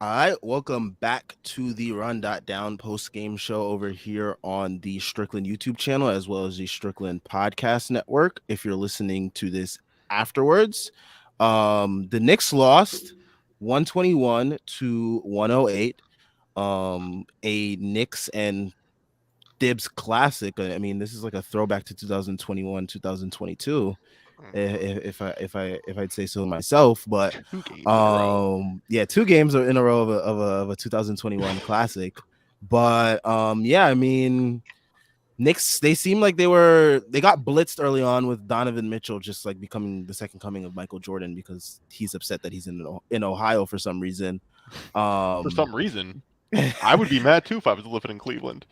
All right, welcome back to the Run.down post-game show over here on the Strickland YouTube channel as well as the Strickland Podcast Network. If you're listening to this afterwards, the Knicks lost 121 to 108. A Knicks and Dibs classic. I mean, this is like a throwback to 2021, 2022 if I'd say so myself. But 2 games in a row. yeah, 2 games are in a row of a 2021 classic. But yeah, I mean, Knicks, they seem like they got blitzed early on with Donovan Mitchell just like becoming the second coming of Michael Jordan because he's upset that he's in Ohio for some reason. For Um some reason, I would be mad too if I was living in Cleveland.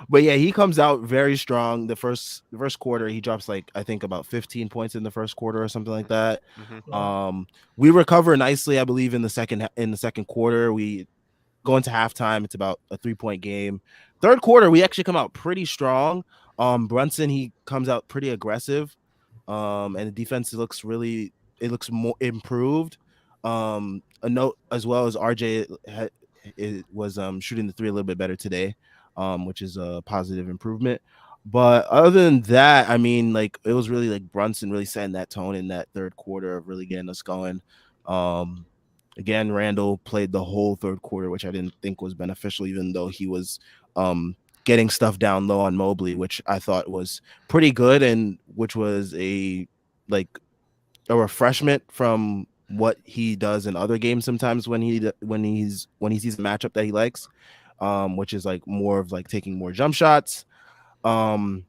but yeah, he comes out very strong. The first quarter, he drops like I think about 15 points in the first quarter or something like that. Mm-hmm. We recover nicely, I believe, in the second quarter. We go into halftime. It's about a 3-point game. Third quarter, we actually come out pretty strong. Brunson, he comes out pretty aggressive. And the defense looks more improved. A note as well as RJ was shooting the three a little bit better today, which is a positive improvement. But other than that, I mean, like it was really like Brunson really setting that tone in that third quarter of really getting us going. Um, Again, Randall played the whole third quarter, which I didn't think was beneficial, even though he was getting stuff down low on Mobley, which I thought was pretty good and which was like a refreshment from what he does in other games sometimes when he sees a matchup that he likes, which is like more of like taking more jump shots. Um,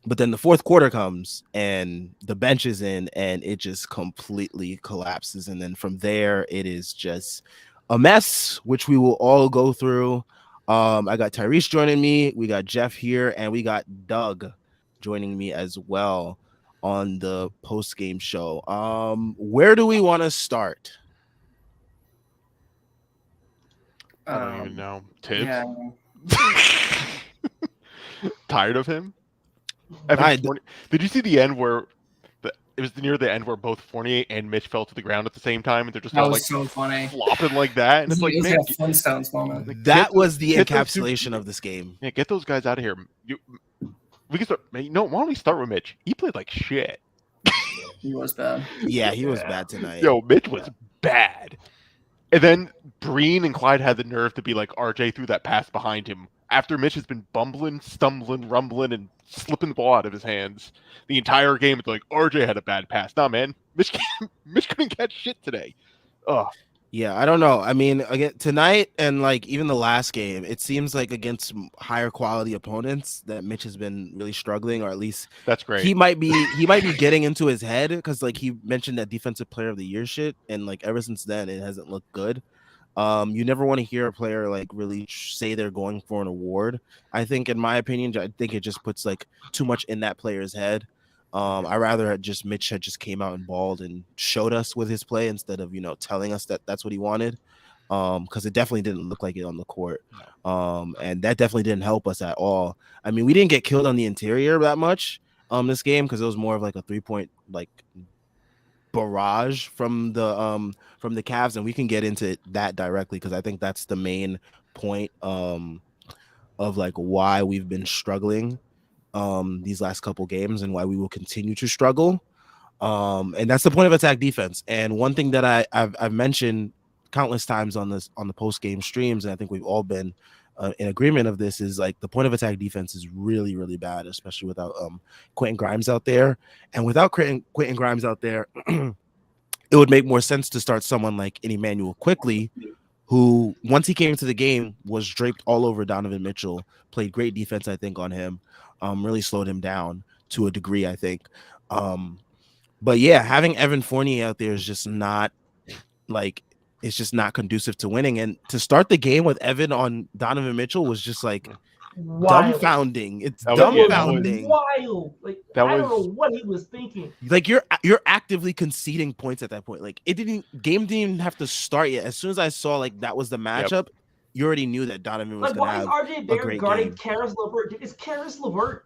but then the fourth quarter comes and the bench is in and it just completely collapses. And then from there, it is just a mess, which we will all go through. I got Tyrese joining me. We got Jeff here and we got Doug joining me as well on the post game show. Where do we want to start? I don't even know. Tibbs? Yeah. Tired of him? Evan I, Fournier. Did you see the end where it was near the end where both Fournier and Mitch fell to the ground at the same time and they're just That all was like so funny. flopping like that? And It it's like, was man, like a Flintstones moment. that was the get those two, encapsulation of this game. yeah, get those guys out of here. We can start. No, why don't we start with Mitch? He played like shit. He was bad. Yeah, he was bad tonight. Yo, Mitch was bad. And then Breen and Clyde had the nerve to be like RJ threw that pass behind him after Mitch has been bumbling, stumbling, rumbling, and slipping the ball out of his hands the entire game. It's like RJ had a bad pass. Nah, man, Mitch couldn't catch shit today. Ugh. Yeah, I don't know. I mean, again tonight and like even the last game, it seems like against higher quality opponents that Mitch has been really struggling, or at least That's great. he might be getting into his head because like he mentioned that defensive player of the year shit, and like ever since then it hasn't looked good. You never want to hear a player like really say they're going for an award. I think, in my opinion, I think it just puts like too much in that player's head. I rather had just Mitch had just came out and balled and showed us with his play instead of telling us that that's what he wanted. Because it definitely didn't look like it on the court. And that definitely didn't help us at all. I mean, we didn't get killed on the interior that much this game because it was more of like a 3-point like barrage from the Cavs, and we can get into that directly because I think that's the main point of like why we've been struggling these last couple games and why we will continue to struggle. And that's the point of attack defense. And one thing that I've mentioned countless times on the post game streams, and I think we've all been in agreement of this, is like the point of attack defense is really, really bad, especially without Quentin Grimes out there. And without Quentin Grimes out there, it would make more sense to start someone like an Emmanuel Quickly, who once he came into the game was draped all over Donovan Mitchell, played great defense, I think, on him, really slowed him down to a degree, I think. But yeah, having Evan Fournier out there is just not like it's just not conducive to winning. And to start the game with Evan on Donovan Mitchell was just like Wild. dumbfounding. It's That was- yeah, that dumbfounding. Wild. Like That I don't was- know what he was thinking. Like you're actively conceding points at that point. Like game didn't even have to start yet. As soon as I saw like that was the matchup, you already knew that Donovan was Like gonna why is have RJ a Barrett great guarding game. Karis LeVert? It's Karis LeVert.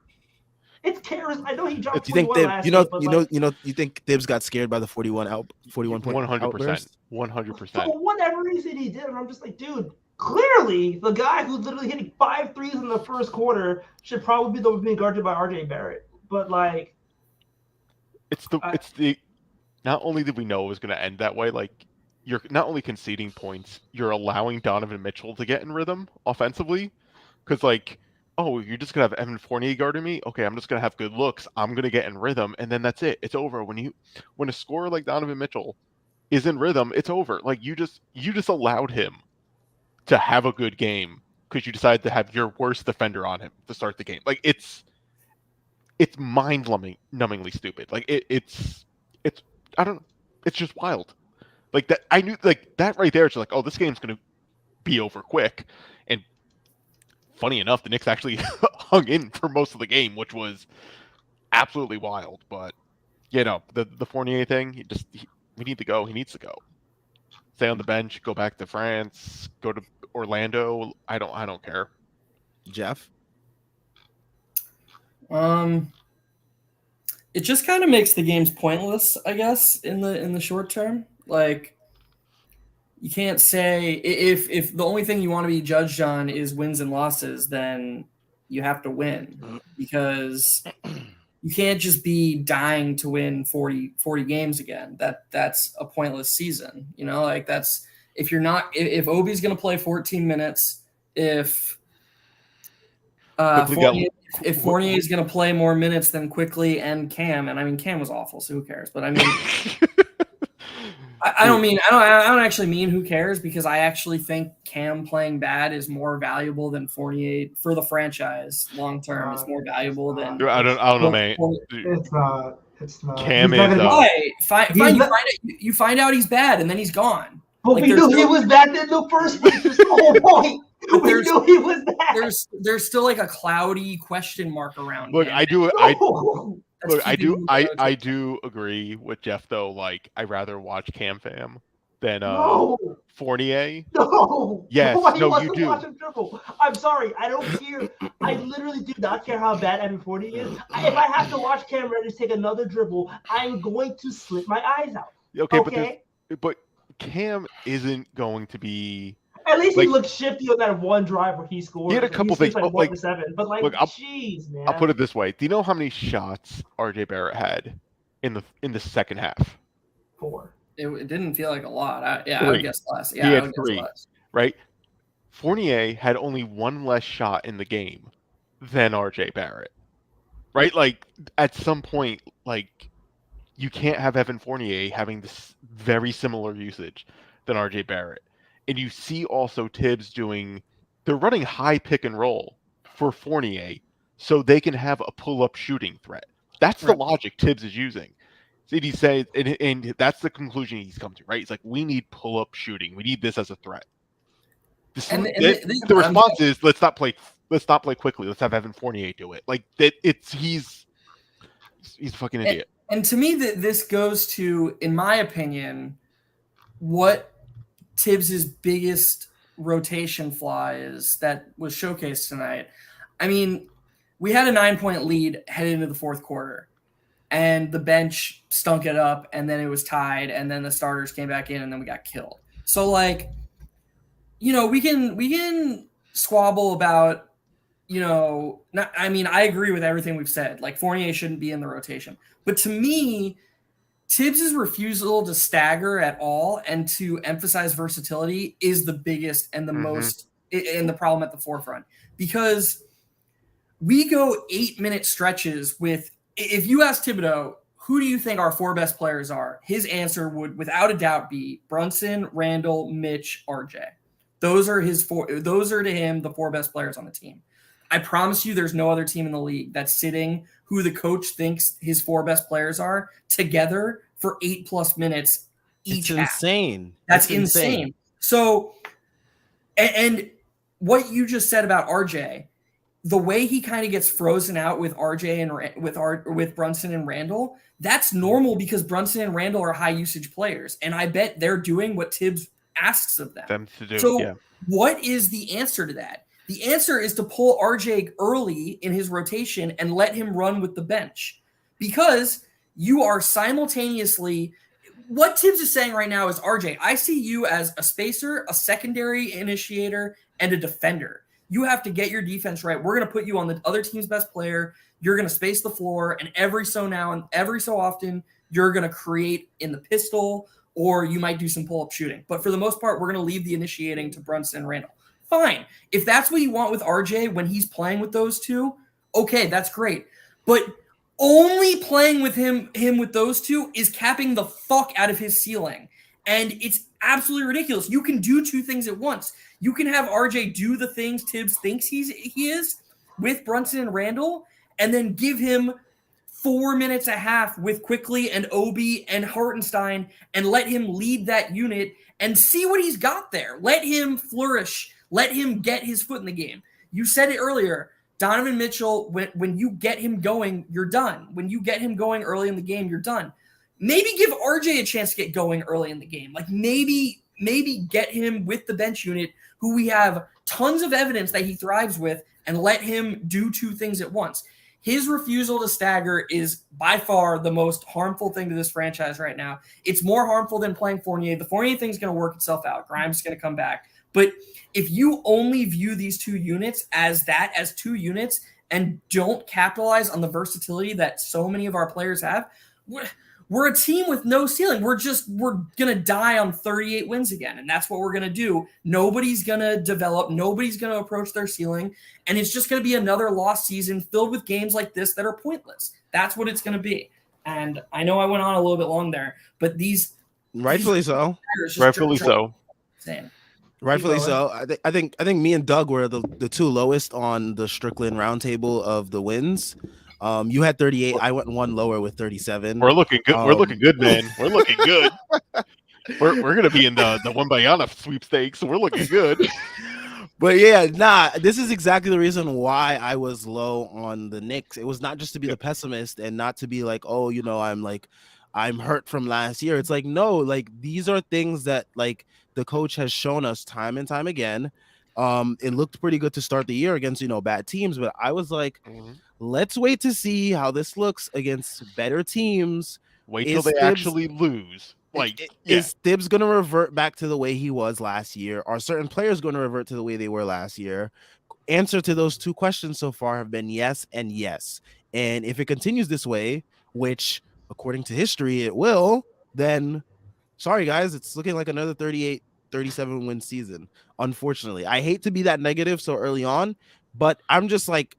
It's Karras. I know he dropped Do you think 41 last year, but you think Thibs got scared by the 41 point 100%. outburst? 100%. for whatever reason he did, and I'm just like, dude, clearly the guy who's literally hitting 5 threes in the first quarter should probably be the one being guarded by RJ Barrett. But like, it's the not only did we know it was going to end that way, like you're not only conceding points, you're allowing Donovan Mitchell to get in rhythm offensively, because like, oh, you're just gonna have Evan Fournier guarding me. Okay, I'm just gonna have good looks. I'm gonna get in rhythm, and then that's it. It's over. When a scorer like Donovan Mitchell is in rhythm, it's over. Like you just allowed him to have a good game because you decided to have your worst defender on him to start the game. Like it's mind-numbingly stupid. Like it's I don't know. It's just wild. Like that, I knew like that right there. It's like, oh, this game's gonna be over quick. And funny enough, the Knicks actually hung in for most of the game, which was absolutely wild. But you know, the Fournier thing, we need to go. He needs to go. Stay on the bench. Go back to France. Go to Orlando. I don't care. Jeff? It just kind of makes the games pointless, I guess, in the short term. Like, you can't say if the only thing you want to be judged on is wins and losses, then you have to win, because you can't just be dying to win 40 games again. That's a pointless season. You know, like that's if Obi's going to play 14 minutes, if Fournier is going to play more minutes than Quickly and Cam, and I mean Cam was awful, so who cares? But I mean, I don't actually mean who cares, because I actually think Cam playing bad is more valuable than Fournier for the franchise long term. It's more valuable than I don't know, man. it's not. Cam He's is you find out he's bad, and then he's gone. But Like, we knew he was bad in the first place. That's the whole point. We knew he was bad. There's still like a cloudy question mark around Look, him. I do That's agree with Jeff though. Like, I'd rather watch Cam Fam than No. Fournier. No. Yes, Nobody no, wants you to do. watch him dribble. I'm sorry. I don't care. I literally do not care how bad Evan Fournier is. If I have to watch Cam Reddish take another dribble, I'm going to slit my eyes out. Okay? but Cam isn't going to be. At least like, he looked shifty on that one drive where he scored. He had a couple things. Like 1-7. But like, look, jeez, man. I'll put it this way: do you know how many shots RJ Barrett had in the second half? 4. It didn't feel like a lot. I would guess less. Yeah, he I had would 3. guess less. Right? Fournier had only 1 less shot in the game than RJ Barrett. Right? Like, at some point, like, you can't have Evan Fournier having this very similar usage than RJ Barrett. And you see also Tibbs they're running high pick and roll for Fournier so they can have a pull-up shooting threat. That's the logic Tibbs is using. He says, and that's the conclusion he's come to, right? He's like, we need pull-up shooting. We need this as a threat. The response is, let's not play quickly. Let's have Evan Fournier do it. Like that, he's a fucking idiot. And to me, this goes to, in my opinion, what Tibbs's biggest rotation flaw is that was showcased tonight. I mean, we had a 9-point lead headed into the fourth quarter, and the bench stunk it up, and then it was tied, and then the starters came back in, and then we got killed. So, like, you know, we can squabble about, you know, I agree with everything we've said. Like, Fournier shouldn't be in the rotation. But to me, Tibbs's refusal to stagger at all and to emphasize versatility is the biggest and the most, and the problem at the forefront. Because we go 8-minute stretches with, if you ask Thibodeau, who do you think our 4 best players are? His answer would, without a doubt, be Brunson, Randall, Mitch, RJ. Those are his 4. Those are to him the 4 best players on the team. I promise you, there's no other team in the league that's sitting who the coach thinks his 4 best players are together for 8+ minutes each. It's insane. That's insane. So, and what you just said about RJ, the way he kind of gets frozen out with RJ and with Brunson and Randall, that's normal because Brunson and Randall are high usage players, and I bet they're doing what Tibbs asks of them. To do. So, what is the answer to that? The answer is to pull RJ early in his rotation and let him run with the bench, because you are simultaneously what Tibbs is saying right now is, RJ, I see you as a spacer, a secondary initiator, and a defender. You have to get your defense right. We're going to put you on the other team's best player. You're going to space the floor, and every so often, you're going to create in the pistol, or you might do some pull-up shooting. But for the most part, we're going to leave the initiating to Brunson and Randall. Fine. If that's what you want with RJ when he's playing with those two, okay, that's great. But only playing with him with those two is capping the fuck out of his ceiling. And it's absolutely ridiculous. You can do two things at once. You can have RJ do the things Tibbs thinks he is with Brunson and Randall, and then give him 4 minutes a half with Quickly and Obi and Hartenstein, and let him lead that unit and see what he's got there. Let him flourish. Let him get his foot in the game. You said it earlier. Donovan Mitchell, when you get him going, you're done. When you get him going early in the game, you're done. Maybe give RJ a chance to get going early in the game. Like maybe get him with the bench unit, who we have tons of evidence that he thrives with, and let him do two things at once. His refusal to stagger is by far the most harmful thing to this franchise right now. It's more harmful than playing Fournier. The Fournier thing's going to work itself out. Grimes is going to come back. But if you only view these two units as two units, and don't capitalize on the versatility that so many of our players have, we're a team with no ceiling. We're going to die on 38 wins again, and that's what we're going to do. Nobody's going to develop. Nobody's going to approach their ceiling, and it's just going to be another lost season filled with games like this that are pointless. That's what it's going to be. And I know I went on a little bit long there, but rightfully so. Rightfully so. Same. Rightfully so. I think me and Doug were the two lowest on the Strickland roundtable of the wins. You had 38. I went one lower with 37. We're looking good. We're looking good, man. We're looking good. We're gonna be in the Wembayana sweepstakes, so we're looking good. But yeah, this is exactly the reason why I was low on the Knicks. It was not just to be the pessimist and not to be like, oh, I'm hurt from last year. It's like, no, like these are things that like the coach has shown us time and time again. It looked pretty good to start the year against, bad teams, but I was like, let's wait to see how this looks against better teams. Wait till they actually lose. Is Tibbs going to revert back to the way he was last year? Are certain players going to revert to the way they were last year? Answer to those two questions so far have been yes and yes. And if it continues this way, which according to history it will, then sorry guys, it's looking like another 38, 37 win season. Unfortunately, I hate to be that negative so early on, but I'm just like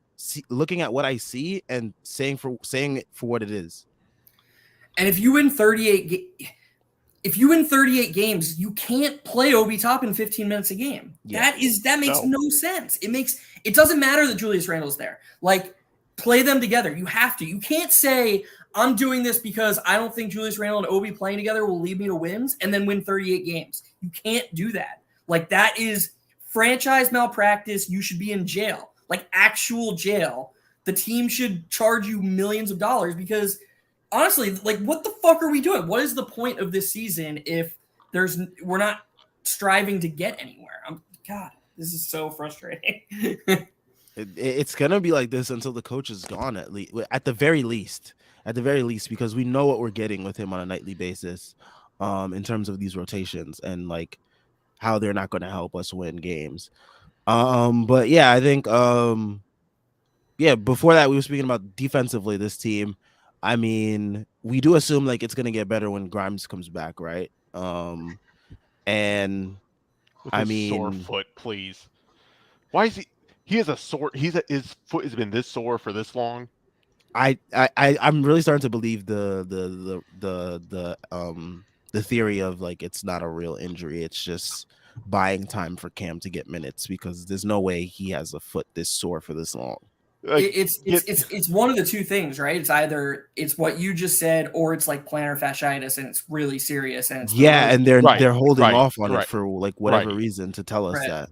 looking at what I see and saying it for what it is. And if you win 38 games, you can't play Obi Toppin 15 minutes a game. Yeah. That makes no sense. It doesn't matter that Julius Randle's there. Like, play them together. You have to. You can't say, I'm doing this because I don't think Julius Randle and Obi playing together will lead me to wins, and then win 38 games. You can't do that. Like, that is franchise malpractice. You should be in jail, like actual jail. The team should charge you millions of dollars because, honestly, like, what the fuck are we doing? What is the point of this season if we're not striving to get anywhere? God, this is so frustrating. It's gonna be like this until the coach is gone, at the very least, because we know what we're getting with him on a nightly basis, in terms of these rotations and like how they're not going to help us win games. But yeah, I think before that we were speaking about defensively this team. I mean, we do assume like it's gonna get better when Grimes comes back, right? And with I his mean, sore foot, please. Why is he? He has a sore. His foot has been this sore for this long. I'm really starting to believe the theory of like it's not a real injury. It's just buying time for Cam to get minutes because there's no way he has a foot this sore for this long. It's one of the two things, right? It's either it's what you just said, or it's like plantar fasciitis, and it's really serious. And it's and they're holding off on it for like whatever reason to tell us that,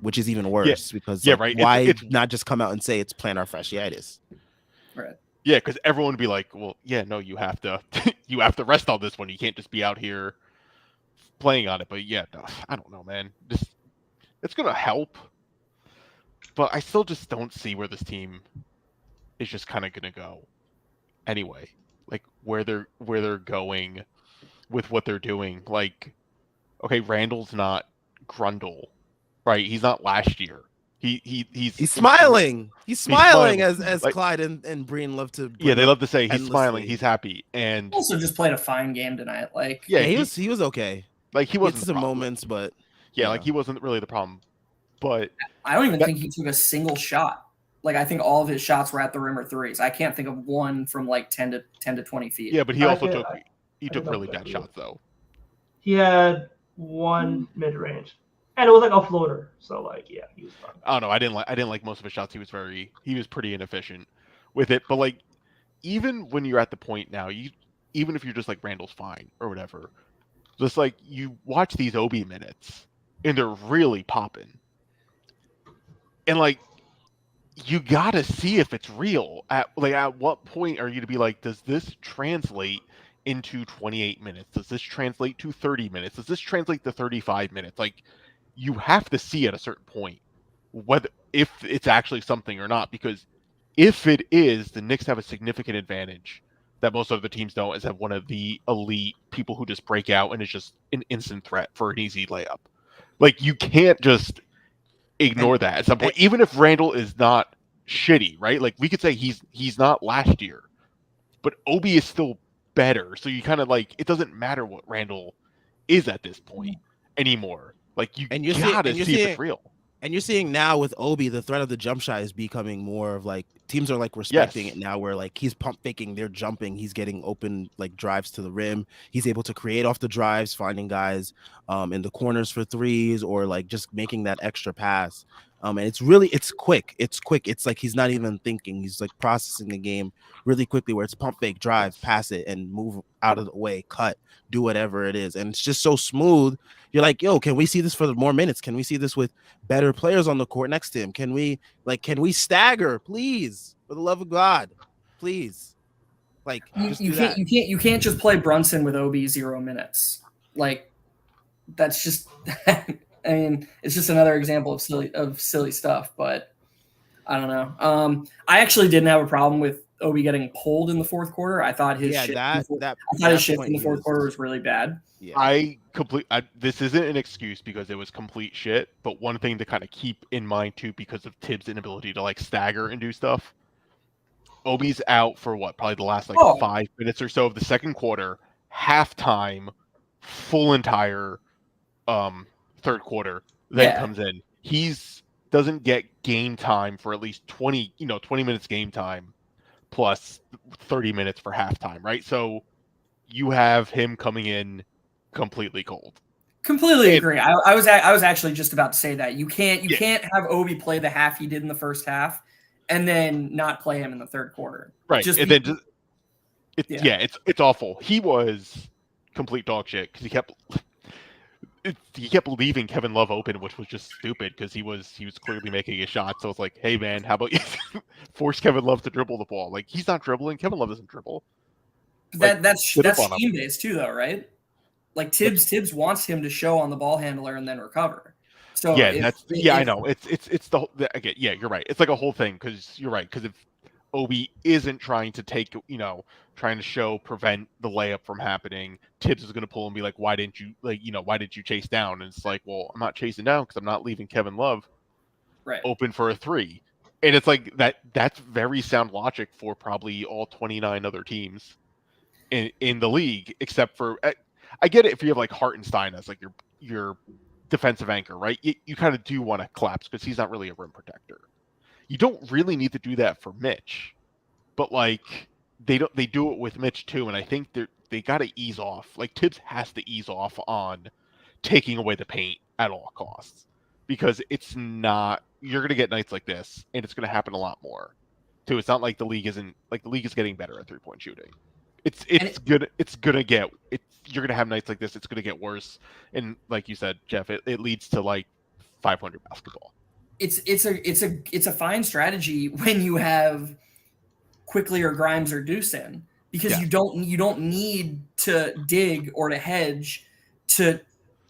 which is even worse because why not just come out and say it's plantar fasciitis? Right. Yeah, because everyone would be like, well, yeah, no, you have to you have to rest on this one. You can't just be out here playing on it. But yeah, no, I don't know, man. It's gonna help. But I still just don't see where this team is just kind of gonna go. Anyway, like where they're going with what they're doing. Like, okay, Randall's not Grundle, right? He's not last year. He's smiling. He's smiling as like, Clyde and Breen love to. Yeah, they up love to say he's endlessly. smiling. He's happy, and Also just played a fine game tonight. Like, yeah, he was okay. Like he wasn't some moments, but yeah, like he wasn't really the problem. But I don't even think he took a single shot. Like, I think all of his shots were at the rim or threes. I can't think of one from like 10 to 20 feet. Yeah, but he also took really bad shots though. He had one mid range, and it was like a floater. So like, yeah, he was fine. I don't know. I didn't like most of his shots. He was pretty inefficient with it. But like, even when you're at the point now, even if you're just like Randall's fine or whatever, just like you watch these Obi minutes and they're really popping, and like you gotta see if it's real. At what point are you to be like, does this translate into 28 minutes? Does this translate to 30 minutes? Does this translate to 35 minutes? Like, you have to see at a certain point if it's actually something or not, because if it is, the Knicks have a significant advantage that most other teams don't, is have one of the elite people who just break out and is just an instant threat for an easy layup. Like, you can't just ignore that at some point, even if Randall is not shitty, right? Like, we could say he's not last year, but Obi is still better. So you kind of like, it doesn't matter what Randall is at this point anymore. Like, you gotta see if it's real. And you're seeing now with Obi, the threat of the jump shot is becoming more of like, teams are like respecting it now, where like he's pump faking, they're jumping, he's getting open like drives to the rim. He's able to create off the drives, finding guys in the corners for threes, or like just making that extra pass. And it's quick. It's like he's not even thinking. He's like processing the game really quickly, where it's pump fake, drive, pass it, and move out of the way, cut, do whatever it is. And it's just so smooth. You're like, yo, can we see this for more minutes? Can we see this with better players on the court next to him? Can we stagger, please? For the love of God, please. Like, you can't just play Brunson with Obi 0 minutes. Like, that's just I mean, it's just another example of silly stuff, but I don't know. I actually didn't have a problem with Obi getting pulled in the fourth quarter. I thought his shift in the fourth quarter was really bad. Yeah. This isn't an excuse because it was complete shit, but one thing to kind of keep in mind too, because of Tibbs' inability to like stagger and do stuff. Obi's out for probably the last 5 minutes or so of the second quarter, halftime, full entire third quarter, then comes in. He's doesn't get game time for at least 20 minutes game time plus 30 minutes for halftime, right? So you have him coming in completely cold. Completely agree. I was actually just about to say that you can't have Obi play the half he did in the first half and then not play him in the third quarter. Right. It's awful. He was complete dog shit because he kept leaving Kevin Love open, which was just stupid because he was clearly making a shot. So it's like, hey man, how about you force Kevin Love to dribble the ball? Like, he's not dribbling. Kevin Love doesn't dribble. That's scheme based too, though, right? Like Tibbs wants him to show on the ball handler and then recover. So I know it's again, yeah, you're right. It's like a whole thing because you're right, because if Obi isn't trying to trying to prevent the layup from happening, Tibbs is going to pull and be like, why didn't you chase down? And it's like, well, I'm not chasing down because I'm not leaving Kevin Love open for a three. And it's like that's very sound logic for probably all 29 other teams in the league, except for, I get it if you have like Hartenstein as like your defensive anchor, right? You kind of do want to collapse because he's not really a rim protector. You don't really need to do that for Mitch, but like they do it with Mitch too, and I think they got to ease off. Like, Tibbs has to ease off on taking away the paint at all costs, because it's not, you're going to get nights like this, and it's going to happen a lot more too. It's not like the league is getting better at 3-point shooting. You're going to have nights like this. It's going to get worse, and like you said, Jeff, it leads to like 500 basketball. It's a fine strategy when you have Quickly or Grimes or Deuce in, because you don't need to dig or to hedge to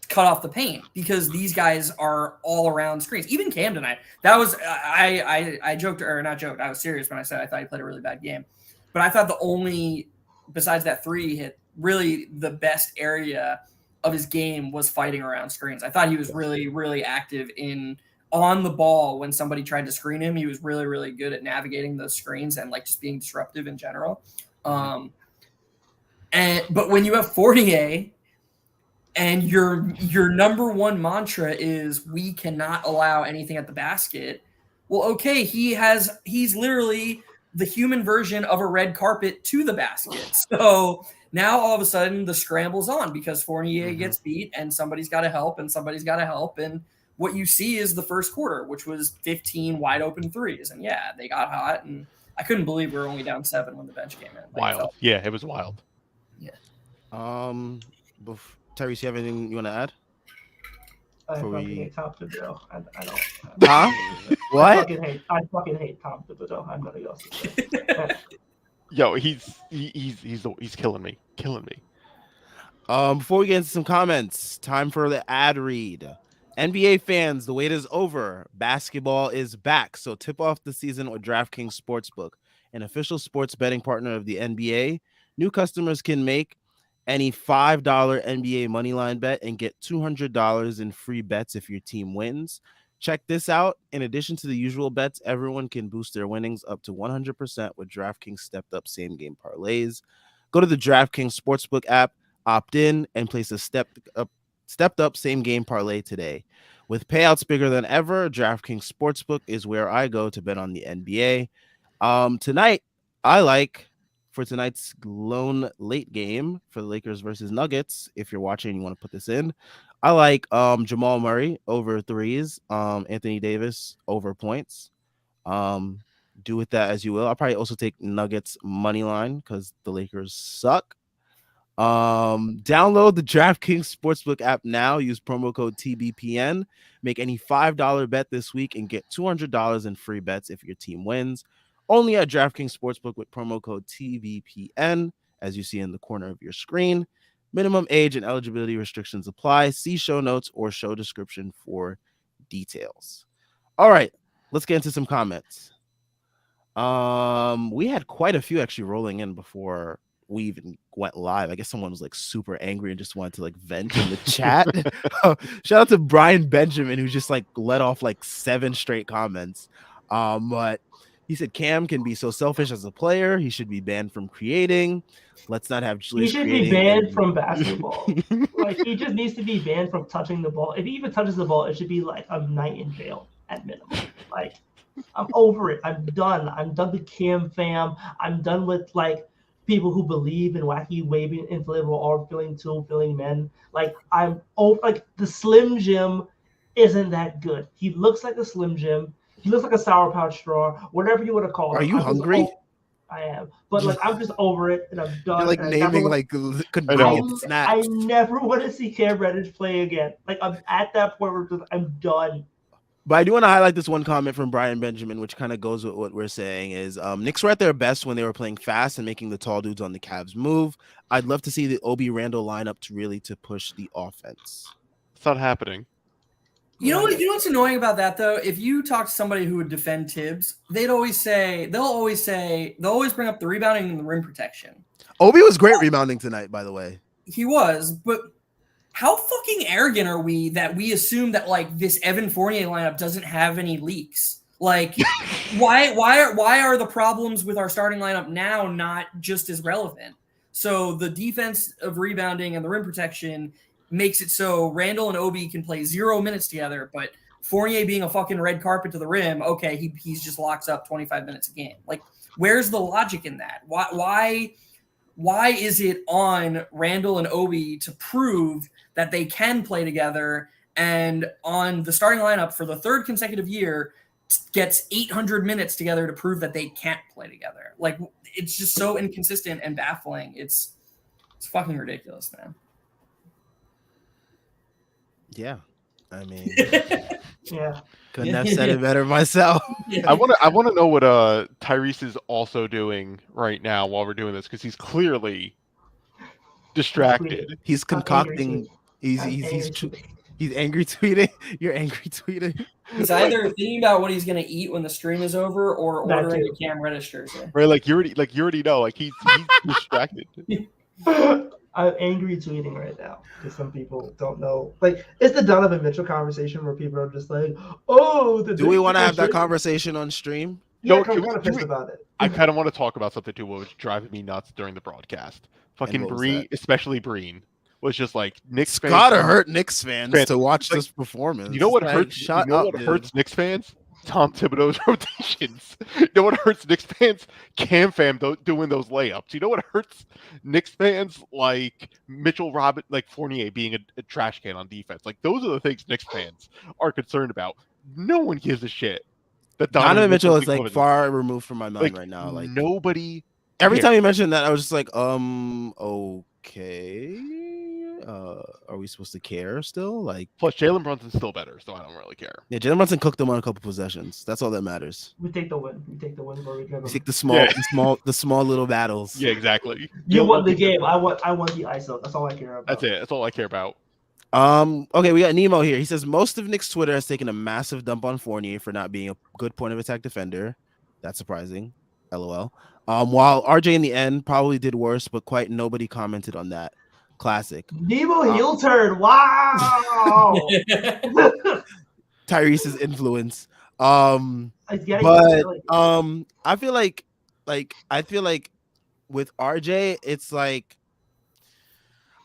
cut off the paint because these guys are all around screens. Even Cam tonight. That was I joked or not joked. I was serious when I said I thought he played a really bad game. But I thought the only besides that 3 hit, really the best area of his game was fighting around screens. I thought he was really, really active on the ball when somebody tried to screen him. He was really, really good at navigating those screens and like just being disruptive in general. But when you have Fournier and your number one mantra is we cannot allow anything at the basket, well, okay, he's literally the human version of a red carpet to the basket. So now all of a sudden the scramble's on because Fournier gets beat and somebody's got to help and somebody's got to help. And what you see is the first quarter, which was 15 wide open threes. And yeah, they got hot. And I couldn't believe we were only down 7 when the bench came in. Wild. Yeah, it was wild. Yeah. Tyrese, you have anything you want to add? I fucking hate Tom Thibodeau. I don't. Huh? What? I fucking hate Tom Thibodeau. I'm gonna go. Yo, he's killing me. Before we get into some comments, time for the ad read. NBA fans, the wait is over. Basketball is back. So tip off the season with DraftKings Sportsbook, an official sports betting partner of the NBA. New customers can make any $5 NBA moneyline bet and get $200 in free bets if your team wins. Check this out. In addition to the usual bets, everyone can boost their winnings up to 100% with DraftKings stepped up same game parlays. Go to the DraftKings Sportsbook app, opt in, and place a stepped up same game parlay today. With payouts bigger than ever, DraftKings Sportsbook is where I go to bet on the NBA. Tonight, for tonight's lone late game for the Lakers versus Nuggets, if you're watching and you want to put this in, I like Jamal Murray over threes, Anthony Davis over points. Do with that as you will. I'll probably also take Nuggets money line because the Lakers suck. Download the DraftKings Sportsbook app now. Use promo code TBPN. Make any $5 bet this week and get $200 in free bets if your team wins. Only at DraftKings Sportsbook with promo code TBPN, as you see in the corner of your screen. Minimum age and eligibility restrictions apply. See show notes or show description for details. All right, let's get into some comments. We had quite a few actually rolling in before we even went live. I guess someone was like super angry and just wanted to like vent in the chat. Shout out to Brian Benjamin, who just like let off like 7 straight comments. But he said Cam can be so selfish as a player. He should be banned from creating. Let's not have Julius. He should be banned from basketball. Like he just needs to be banned from touching the ball. If he even touches the ball, it should be like a night in jail at minimum. Like I'm over it. I'm done. I'm done with Cam fam. I'm done with like people who believe in wacky waving inflatable arm filling men. Like I'm over. Like the Slim Jim isn't that good. He looks like a Slim Jim. He looks like a Sour Patch straw, whatever you want to call it. Are you hungry? I am, but like I'm just over it, and I'm done. You're like naming like convenient snacks. I never want to see Cam Reddish play again. Like I'm at that point where I'm done. But I do want to highlight this one comment from Brian Benjamin, which kind of goes with what we're saying is Knicks were at their best when they were playing fast and making the tall dudes on the Cavs move. I'd love to see the Obi Randall lineup to push the offense. It's not happening. You know what's annoying about that though? If you talk to somebody who would defend Tibbs, they'll always bring up the rebounding and the rim protection. Obi was great rebounding tonight, by the way. He was, but how fucking arrogant are we that we assume that like this Evan Fournier lineup doesn't have any leaks? Like, why are the problems with our starting lineup now not just as relevant? So the defense of rebounding and the rim protection makes it so Randall and Obi can play 0 minutes together, but Fournier being a fucking red carpet to the rim, okay, he's just locks up 25 minutes a game. Like, where's the logic in that? Why is it on Randall and Obi to prove that they can play together, and on the starting lineup for the 3rd consecutive year gets 800 minutes together to prove that they can't play together? Like, it's just so inconsistent and baffling. It's fucking ridiculous, man. Yeah, I mean, yeah, couldn't have said it better myself. I want to know what Tyrese is also doing right now while we're doing this, because he's clearly distracted. He's concocting He's angry tweeting. You're angry tweeting. He's either thinking about what he's gonna eat when the stream is over, or That ordering too. a Cam Reddish jersey. Right, like you already know, like he's distracted. I'm angry tweeting right now because some people don't know. Like, it's the Donovan Mitchell conversation where people are just like, "Oh, do we want to have that conversation on stream? Yeah, No, I'm kind of pissed about it. I kind of want to talk about something too, what was driving me nuts during the broadcast. Fucking what was Breen, that? especially Breen, was just like Knicks fans. Gotta hurt Knicks fans to watch this performance. You know what Like, hurts? Shut you know up, what dude. hurts Knicks fans? Tom Thibodeau's rotations. You know what hurts Knicks fans? Cam Fam doing those layups. You know what hurts Knicks fans? Like Mitchell Robin, like Fournier being a trash can on defense. Like those are the things Knicks fans are concerned about. No one gives a shit. That Donovan Mitchell is like far removed from my mind like, right now. Like nobody. every cares. time you mentioned that, I was just like, okay. Are we supposed to care still? Like, Plus, Jalen Brunson's still better, so I don't really care. yeah, Jalen Brunson cooked them on a couple possessions. That's all that matters. We take the win. We take the win where we We take the small little battles. Yeah, exactly. You won the game. I want the ISO. That's all I care about. That's it. That's all I care about. Okay, we got Nemo here. He says most of Knicks Twitter has taken a massive dump on Fournier for not being a good point of attack defender. That's surprising. LOL. While RJ in the end probably did worse, but quite nobody commented on that. Classic. Nemo heel turn. Wow. Tyrese's influence. I feel like with RJ, it's like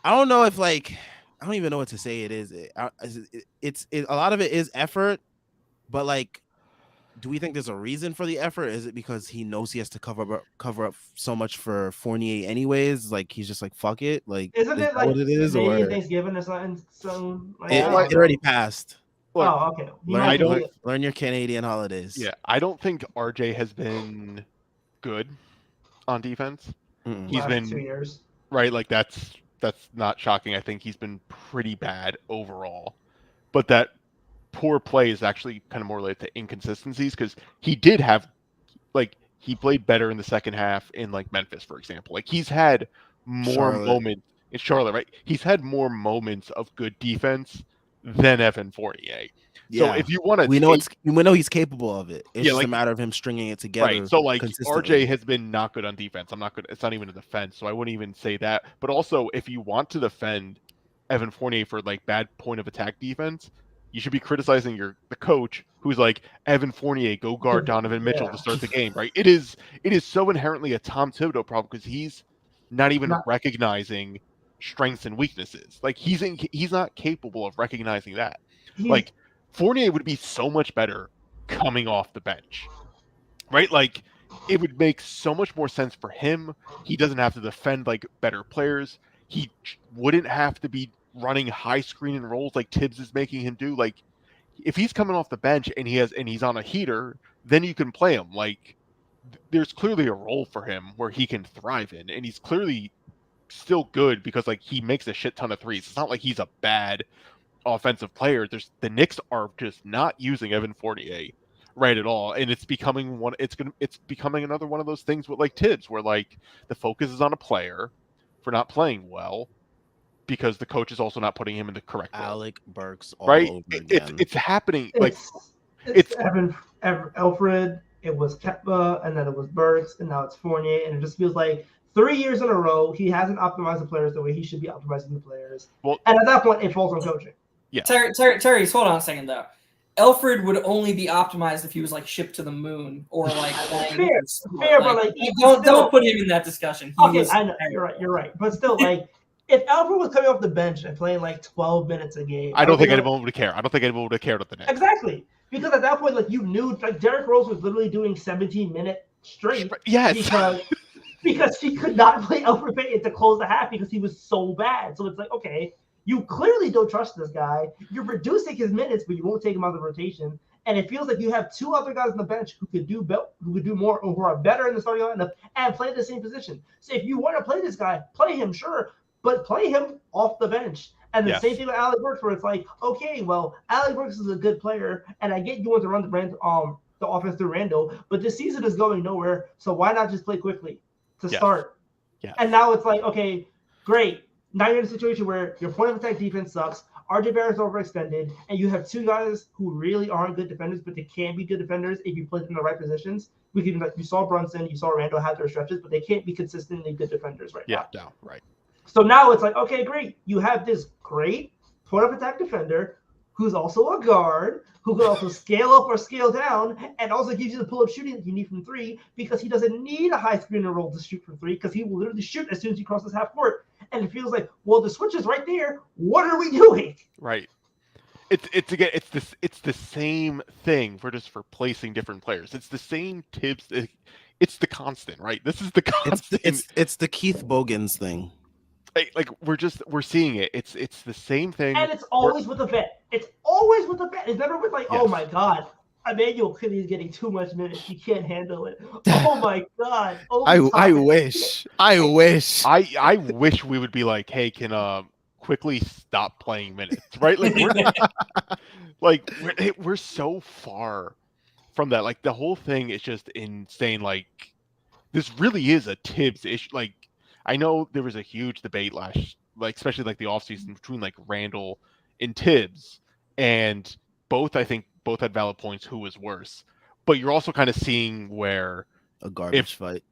I don't know if like I don't even know what to say. It's a lot of it is effort, but like, do we think there's a reason for the effort? Is it because he knows he has to cover up so much for Fournier anyways? Like he's just like fuck it. Like isn't it like what it is? Or Thanksgiving or something? So like, it already passed. Look, okay. Learn your Canadian holidays. Yeah, I don't think RJ has been good on defense. Mm-mm. He's been 2 years. Right. Like that's not shocking. I think he's been pretty bad overall, but that poor play is actually kind of more related to inconsistencies because he did have, like, he played better in the second half in like Memphis, for example. Like he's had more moments in Charlotte, right? He's had more moments of good defense than Evan Fournier. Yeah. So if you want to, we know he's capable of it. It's just a matter of him stringing it together. Right. So like RJ has been not good on defense. I'm not good. It's not even a defense. So I wouldn't even say that. But also, if you want to defend Evan Fournier for like bad point of attack defense, you should be criticizing the coach who's like, Evan Fournier, go guard Donovan Mitchell to start the game. Right. It is so inherently a Tom Thibodeau problem because he's not even recognizing strengths and weaknesses. Like he's not capable of recognizing that. Like Fournier would be so much better coming off the bench, right? Like it would make so much more sense for him. He doesn't have to defend like better players. He wouldn't have to be running high screen and rolls like Tibbs is making him do. Like if he's coming off the bench and he's on a heater, then you can play him. Like there's clearly a role for him where he can thrive in, and he's clearly still good because like he makes a shit ton of threes. It's not like he's a bad offensive player. The Knicks are just not using Evan Fournier right at all, and it's becoming another one of those things with like Tibbs where like the focus is on a player for not playing well because the coach is also not putting him in the correct role. Alec Burks all right over again. It's happening. It's Evan Alfred, it was Kepba, and then it was Burks, and now it's Fournier, and it just feels like 3 years in a row he hasn't optimized the players the way he should be optimizing the players. Well, and at that point it falls on coaching. Yeah. Terry, hold on a second though. Alfred would only be optimized if he was like shipped to the moon or like fair, but like don't put him in that discussion. I know you're right, but still, like if Alfred was coming off the bench and playing like 12 minutes a game, I don't think anyone would care. I don't think anyone would have cared at the Knicks. Exactly, because at that point, like you knew, like Derrick Rose was literally doing 17-minute straight. Yes, because he could not play Alfred Payton to close the half because he was so bad. So it's like, okay. You clearly don't trust this guy. You're reducing his minutes, but you won't take him out of the rotation. And it feels like you have two other guys on the bench who could do more, who are better in the starting lineup and play the same position. So if you want to play this guy, play him, sure, but play him off the bench. And the same thing with Alec Burks, where it's like, okay, well, Alec Burks is a good player, and I get you want to run the offense through Randall, but this season is going nowhere. So why not just play quickly to start? Yeah. And now it's like, okay, great. now you're in a situation where your point of attack defense sucks, RJ Barrett's overextended, and you have two guys who really aren't good defenders, but they can be good defenders if you play them in the right positions. You saw Brunson, you saw Randall have their stretches, but they can't be consistently good defenders right now. Yeah, right. So now it's like, okay, great. You have this great point of attack defender who's also a guard, who can also scale up or scale down, and also gives you the pull-up shooting that you need from three, because he doesn't need a high screen and roll to shoot from three, because he will literally shoot as soon as he crosses half court. And it feels like, well, the switch is right there. What are we doing? Right. It's the same thing for placing different players. It's the same Tibbs. It's the constant, right? This is the constant. It's the Keith Bogans thing. Like we're seeing it. It's the same thing. And it's always with a vet. It's always with a vet. It's never with like, oh my God, Emmanuel Quigley is getting too much minutes. He can't handle it. Oh my God. I wish. I wish we would be like, hey, can quickly stop playing minutes, right? Like we're so far from that. Like the whole thing is just insane. Like this really is a Tibbs issue. Like I know there was a huge debate especially like the offseason between like Randall and Tibbs, and I think both had valid points who was worse. But you're also kind of seeing where a garbage fight.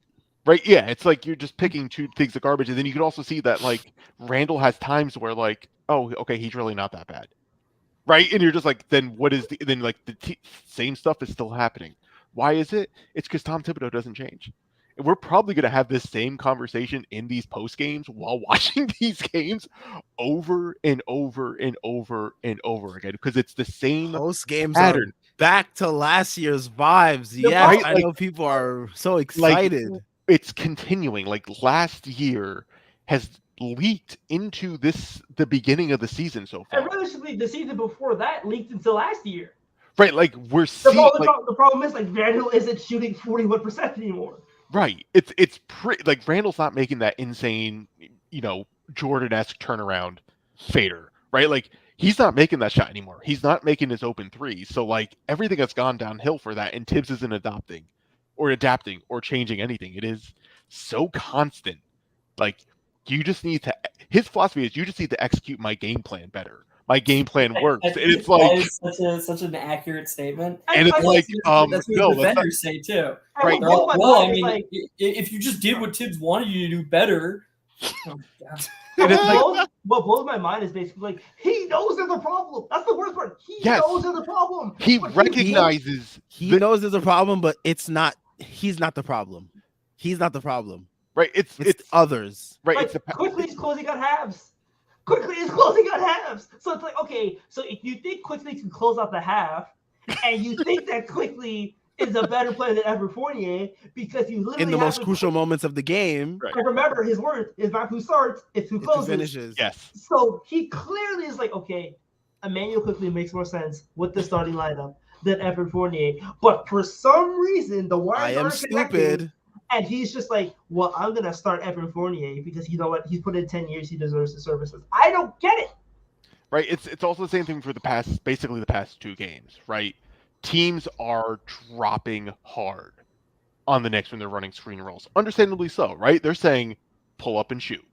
Right, yeah, it's like you're just picking two things of garbage, and then you can also see that like Randall has times where like, oh, okay, he's really not that bad, right? And you're just like, then what is the same stuff is still happening. Why is it? It's because Tom Thibodeau doesn't change. And we're probably going to have this same conversation in these post games while watching these games over and over and over and over again, because it's the same post games pattern. Back to last year's vibes. Yeah, right? I know people are so excited. It's continuing. Like last year has leaked into the beginning of the season so far. And realistically, the season before that leaked until last year. Right, like we're seeing. The problem is like Randall isn't shooting 41% anymore. Right, it's pretty like Randall's not making that insane, Jordan-esque turnaround fader, right? Like he's not making that shot anymore. He's not making his open threes. So like everything has gone downhill for that, and Tibbs isn't adapting or changing anything. It is so constant. Like you just need to. His philosophy is you just need to execute my game plan better. My game plan works, and it's like such an accurate statement. And it's like that's what defenders say too. Right. Well, I mean, if you just did what Tibbs wanted you to do better. Oh, God. And it's like, what blows my mind is basically like he knows there's a problem. That's the worst part. He knows there's a problem. He recognizes he knows there's a problem, but it's not. He's not the problem. He's not the problem. Right. It's others. Right. Like, Quickly is closing on halves. Quickly is closing on halves. So it's like, okay, so if you think Quickly can close out the half, and you think that Quickly is a better player than Evan Fournier, because you literally in the most crucial moments of the game. Right. And remember his words, it's not who starts, it's who closes. Who finishes. Yes. So he clearly is like, okay, Emmanuel Quickly makes more sense with the starting lineup than Evan Fournier. But for some reason, the wires aren't stupid. And he's just like, well, I'm going to start Evan Fournier because you know what? He's put in 10 years. He deserves the services. I don't get it. Right. It's also the same thing for the past 2 games, right? Teams are dropping hard on the Knicks when they're running screen rolls. Understandably so, right? They're saying pull up and shoot.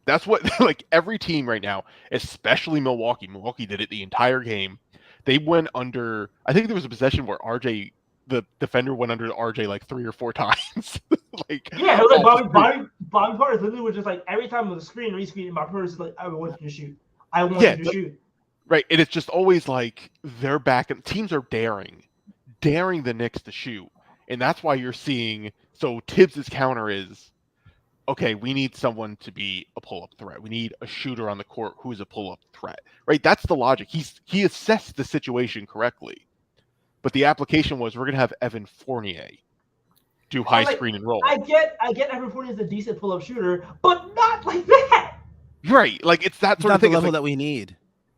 That's what like every team right now, especially Milwaukee. Milwaukee did it the entire game. They went under, I think there was a possession where the defender went under RJ like 3 or 4 times. Like Bobby Portis literally was just like every time with the screen rescreen, Bobby Portis is like, I want you to shoot. I want you to shoot. Right, and it's just always like they're back and teams are daring the Knicks to shoot, and that's why you're seeing. So Tibbs' counter is, okay, we need someone to be a pull-up threat. We need a shooter on the court who's a pull-up threat. Right, that's the logic. He assessed the situation correctly. But the application was we're going to have Evan Fournier do high screen and roll. I get Evan Fournier is a decent pull-up shooter, but not like that. Right. Like it's that sort of thing. The level that we need.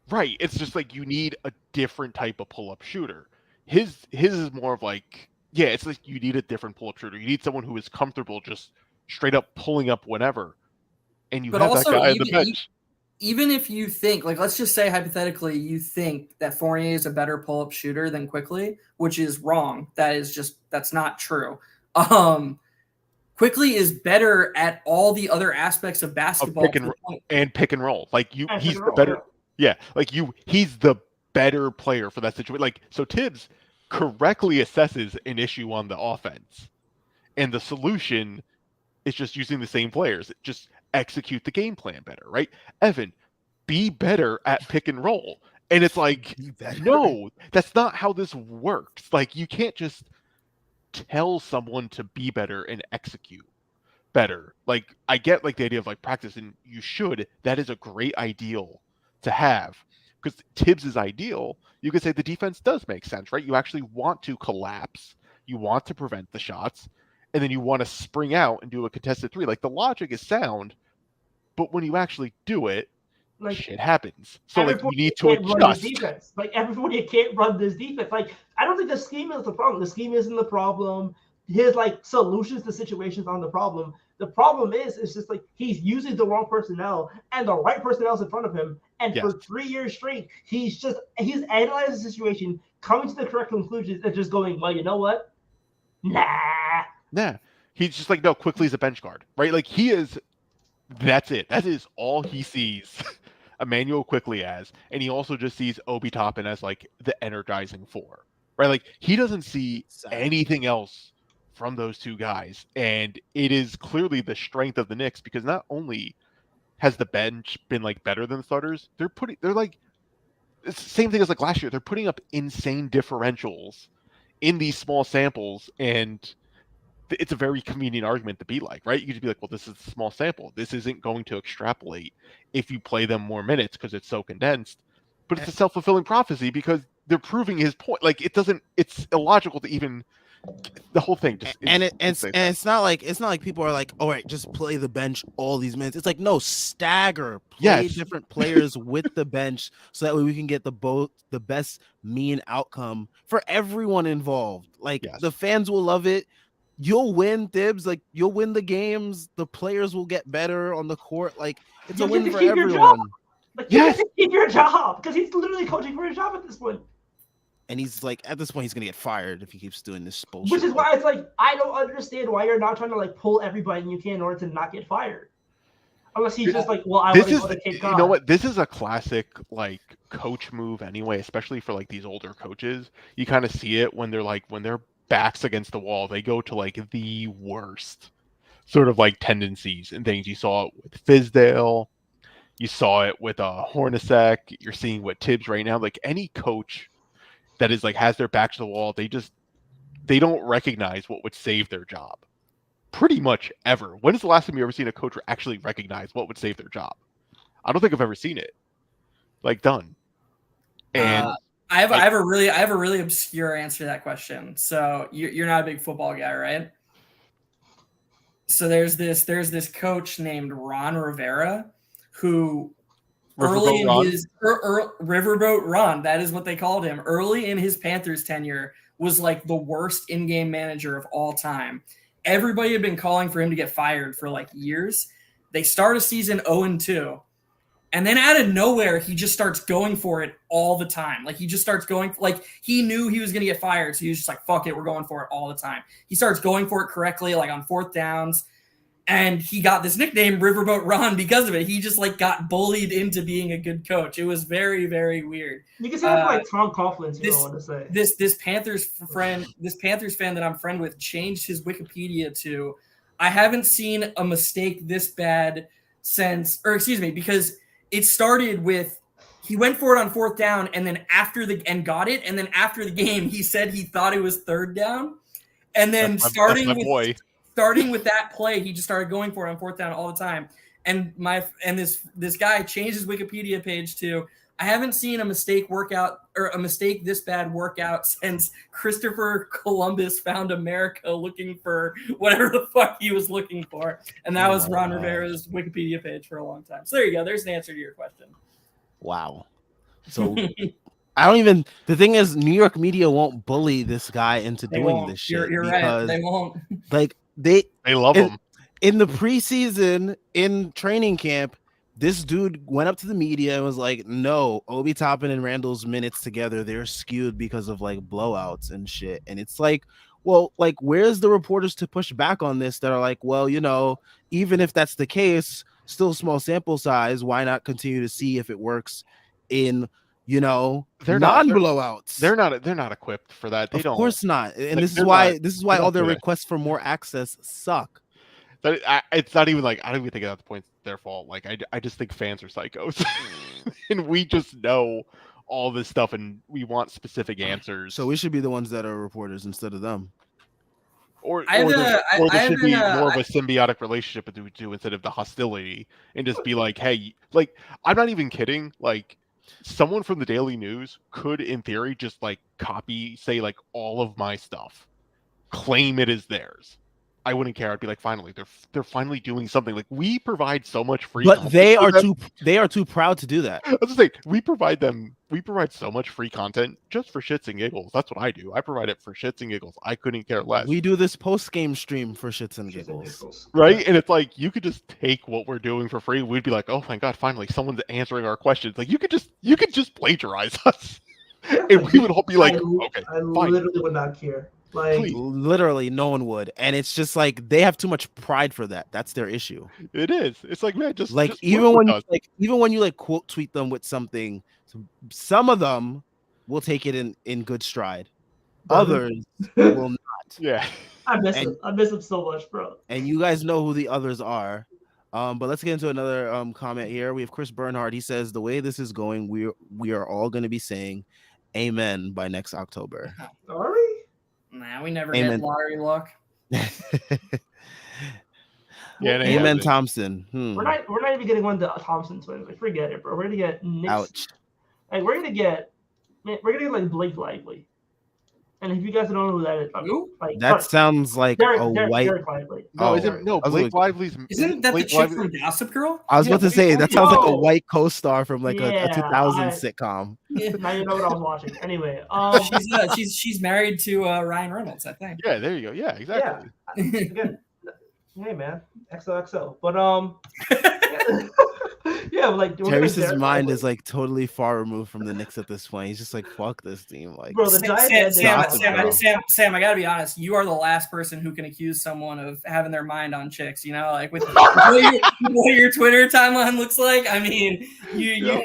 Right. It's just like you need a different type of pull-up shooter. His is more of like, yeah, it's like you need a different pull-up shooter. You need someone who is comfortable just straight up pulling up whenever. And you have that guy on the bench. Even if you think, like, let's just say hypothetically, you think that Fournier is a better pull-up shooter than Quickly, which is wrong. That's not true. Quickly Quickly is better at all the other aspects of basketball. pick and roll. Like he's the roll, better. Yeah, like he's the better player for that situation. Like, so Tibbs correctly assesses an issue on the offense, and the solution is just using the same players. Just execute the game plan better, right? Evan, be better at pick and roll. And it's like, no, that's not how this works. Like, you can't just tell someone to be better and execute better. Like, I get like the idea of like practice, and you should. That is a great ideal to have, because Tibbs' ideal, you could say the defense does make sense, right? You actually want to collapse, you want to prevent the shots, and then you want to spring out and do a contested three. Like, the logic is sound, but when you actually do it, like, shit happens. So like, you need to adjust. Defense. Like, everybody can't run this defense. Like, I don't think the scheme is the problem. The scheme isn't the problem. His like solutions to situations on the problem. The problem is, it's just like he's using the wrong personnel, and the right personnel's in front of him. And for 3 years straight, he's analyzing the situation, coming to the correct conclusions, and just going, well, you know what? Nah. He's just like, no, Quickly's a bench guard, right? Like, he is. That's it. That is all he sees Emmanuel Quickly as, and he also just sees Obi Toppin as like the energizing four, right? Like, he doesn't see anything else from those two guys, and it is clearly the strength of the Knicks, because not only has the bench been like better than the starters, they're like, it's the same thing as like last year. They're putting up insane differentials in these small samples, and it's a very convenient argument to be like, right? You could just be like, well, this is a small sample. This isn't going to extrapolate if you play them more minutes because it's so condensed. But it's a self-fulfilling prophecy, because they're proving his point. Like, it's illogical to even the whole thing. It's not like people are like, all right, just play the bench all these minutes. It's like, no, stagger, play different players with the bench, so that way we can get the best mean outcome for everyone involved. Like, the fans will love it. You'll win, Tibbs. Like, you'll win the games. The players will get better on the court. Like, it's a win for everyone. Like, you have to keep your job, because he's literally coaching for his job at this point. And he's like, at this point, he's gonna get fired if he keeps doing this bullshit. Which is why it's like, I don't understand why you're not trying to like pull everybody you can in order to not get fired. Unless he's just like, well, I want to go to Cape Cod. You know what? This is a classic like coach move anyway, especially for like these older coaches. You kind of see it when their backs against the wall, they go to like the worst sort of like tendencies and things. You saw it with Fizdale. You saw it with Hornacek. You're seeing with Tibbs right now. Like, any coach that is like has their back to the wall, they don't recognize what would save their job. Pretty much ever. When is the last time you ever seen a coach actually recognize what would save their job? I don't think I've ever seen it. Like, done. And I have a really obscure answer to that question. So you're not a big football guy, right? So there's this coach named Ron Rivera, who Riverboat Ron, that is what they called him. Early in his Panthers tenure, was like the worst in-game manager of all time. Everybody had been calling for him to get fired for like years. They start a season 0-2. And then out of nowhere, he just starts going for it all the time. Like, he just starts going, like, he knew he was going to get fired. So he was just like, fuck it, we're going for it all the time. He starts going for it correctly, like on 4th downs. And he got this nickname, Riverboat Ron, because of it. He just like got bullied into being a good coach. It was very, very weird. You can say that like Tom Coughlin too, I want to say. This Panthers fan that I'm friend with changed his Wikipedia to, I haven't seen a mistake this bad because it started with, he went for it on 4th down and got it. And then after the game, he said he thought it was 3rd down. And then starting with that play, he just started going for it on 4th down all the time. And this guy changed his Wikipedia page to, I haven't seen a mistake this bad workout since Christopher Columbus found America looking for whatever the fuck he was looking for. And that was Ron Rivera's Wikipedia page for a long time. So there you go. There's an answer to your question. Wow. So the thing is, New York media won't bully this guy into doing this shit. You're right. They won't. Like, they love him. In the preseason, in training camp, this dude went up to the media and was like, no, Obi Toppin and Randall's minutes together, they're skewed because of like blowouts and shit. And it's like, well, like, where's the reporters to push back on this that are like, well, even if that's the case, still small sample size, why not continue to see if it works in, They're not- non-blowouts? They're not equipped for that. They Of don't. course not. And Like, this is they're why not all their good at it. requests for more access suck. It's not even like I don't even think at that point it's their fault. Like I just think fans are psychos, and we just know all this stuff, and we want specific answers. So we should be the ones that are reporters instead of them. Or I have there should been, be more of a symbiotic relationship between the two instead of the hostility, and just be like, hey, like I'm not even kidding. Like someone from the Daily News could, in theory, just like copy, say like all of my stuff, claim it as theirs. I wouldn't care. I'd be like, finally, they're finally doing something. Like we provide so much free, But content they for are them. too proud to do that. I was just saying, we provide so much free content just for shits and giggles. That's what I do. I provide it for shits and giggles. I couldn't care less. We do this post-game stream for shits and giggles. Right? And it's like you could just take what we're doing for free. We'd be like, oh my god, finally someone's answering our questions. Like you could just plagiarize us. And we would all be like, okay, I fine. literally would not care. Like, Please. Literally, no one would, and it's just like they have too much pride for that. That's their issue. It is. It's like, man, just Like just even work when with us. even when you quote tweet them with something, some of them will take it in good stride. Others will not. Yeah. I miss him. I miss him so much, bro. And you guys know who the others are. But let's get into another comment here. We have Chris Bernhard. He says the way this is going, we are all going to be saying amen by next October. Are we? Nah, we never Amen. get lottery luck. Yeah. Amen, Thompson. We're not even getting one of the Thompson twins. Like, forget it, bro. We're gonna get Knicks. Ouch. Like, we're gonna get like Blake Lively. And if you guys don't know who that is, Who? like That sounds like a white. Derek Lively. No, Oh, Blake Lively's. Isn't that the Blake chick Lively- from Gossip Girl? I was about to say that sounds like a No. white co-star from like a Yeah, 2000 sitcom. Now you know what I was watching. Anyway, She's married to Ryan Reynolds, I think. Yeah, there you go. Yeah, exactly. again, hey man, XOXO. But yeah, like Terrence's mind is like totally far removed from the Knicks at this point. He's just like, fuck this team. Like, bro, the Giants. Sam, I gotta be honest. You are the last person who can accuse someone of having their mind on chicks. Like with what your Twitter timeline looks like. I mean, you know.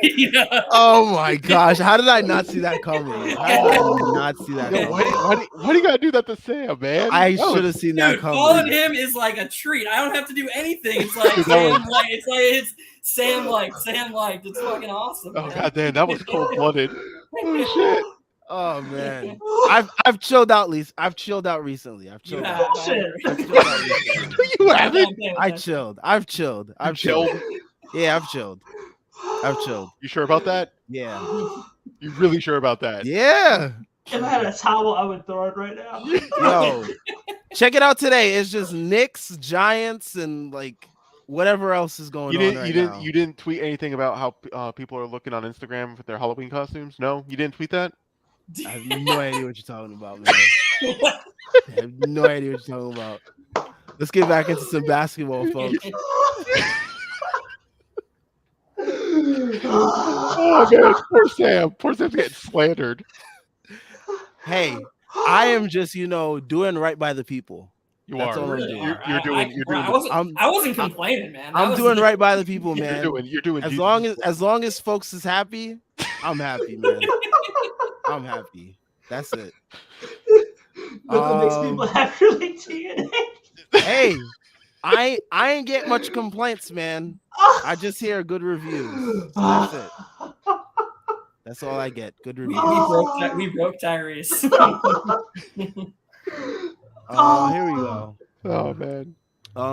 Oh my gosh, how did I not see that coming? How did I not see that Yo, coming? why do you gotta do that to Sam, man? I should have seen that Dude, coming. calling him is like a treat. I don't have to do anything. It's like it's Sam liked. It's fucking awesome. Oh man. god damn, that was cold blooded. Oh shit. Oh man, I've chilled out. I've chilled out recently. I've chilled out. Bullshit. I've chilled out recently. You haven't? I chilled. I've chilled. I've chilled. Yeah, I've chilled. I've chilled. You sure about that? Yeah. You really sure about that? Yeah. If I had a towel, I would throw it right now. Yo, check it out today. It's just Knicks, Giants, and like whatever else is going on right now. You didn't tweet anything about how people are looking on Instagram with their Halloween costumes? No, you didn't tweet that. I have no idea what you're talking about, man. I have no idea what you're talking about. Let's get back into some basketball, folks. Oh man, poor Sam. Poor Sam's getting slandered. Hey, I am just doing right by the people. That's all I'm doing. You're doing. I wasn't complaining, man. I'm doing right by the people, man. You're doing. As long as folks is happy, I'm happy, man. I'm happy. That's it. Nothing makes people happy like TNA. Hey, I ain't get much complaints, man. I just hear good reviews. So that's it. That's all I get. Good reviews. We broke Tyrese. Here we go. Oh man.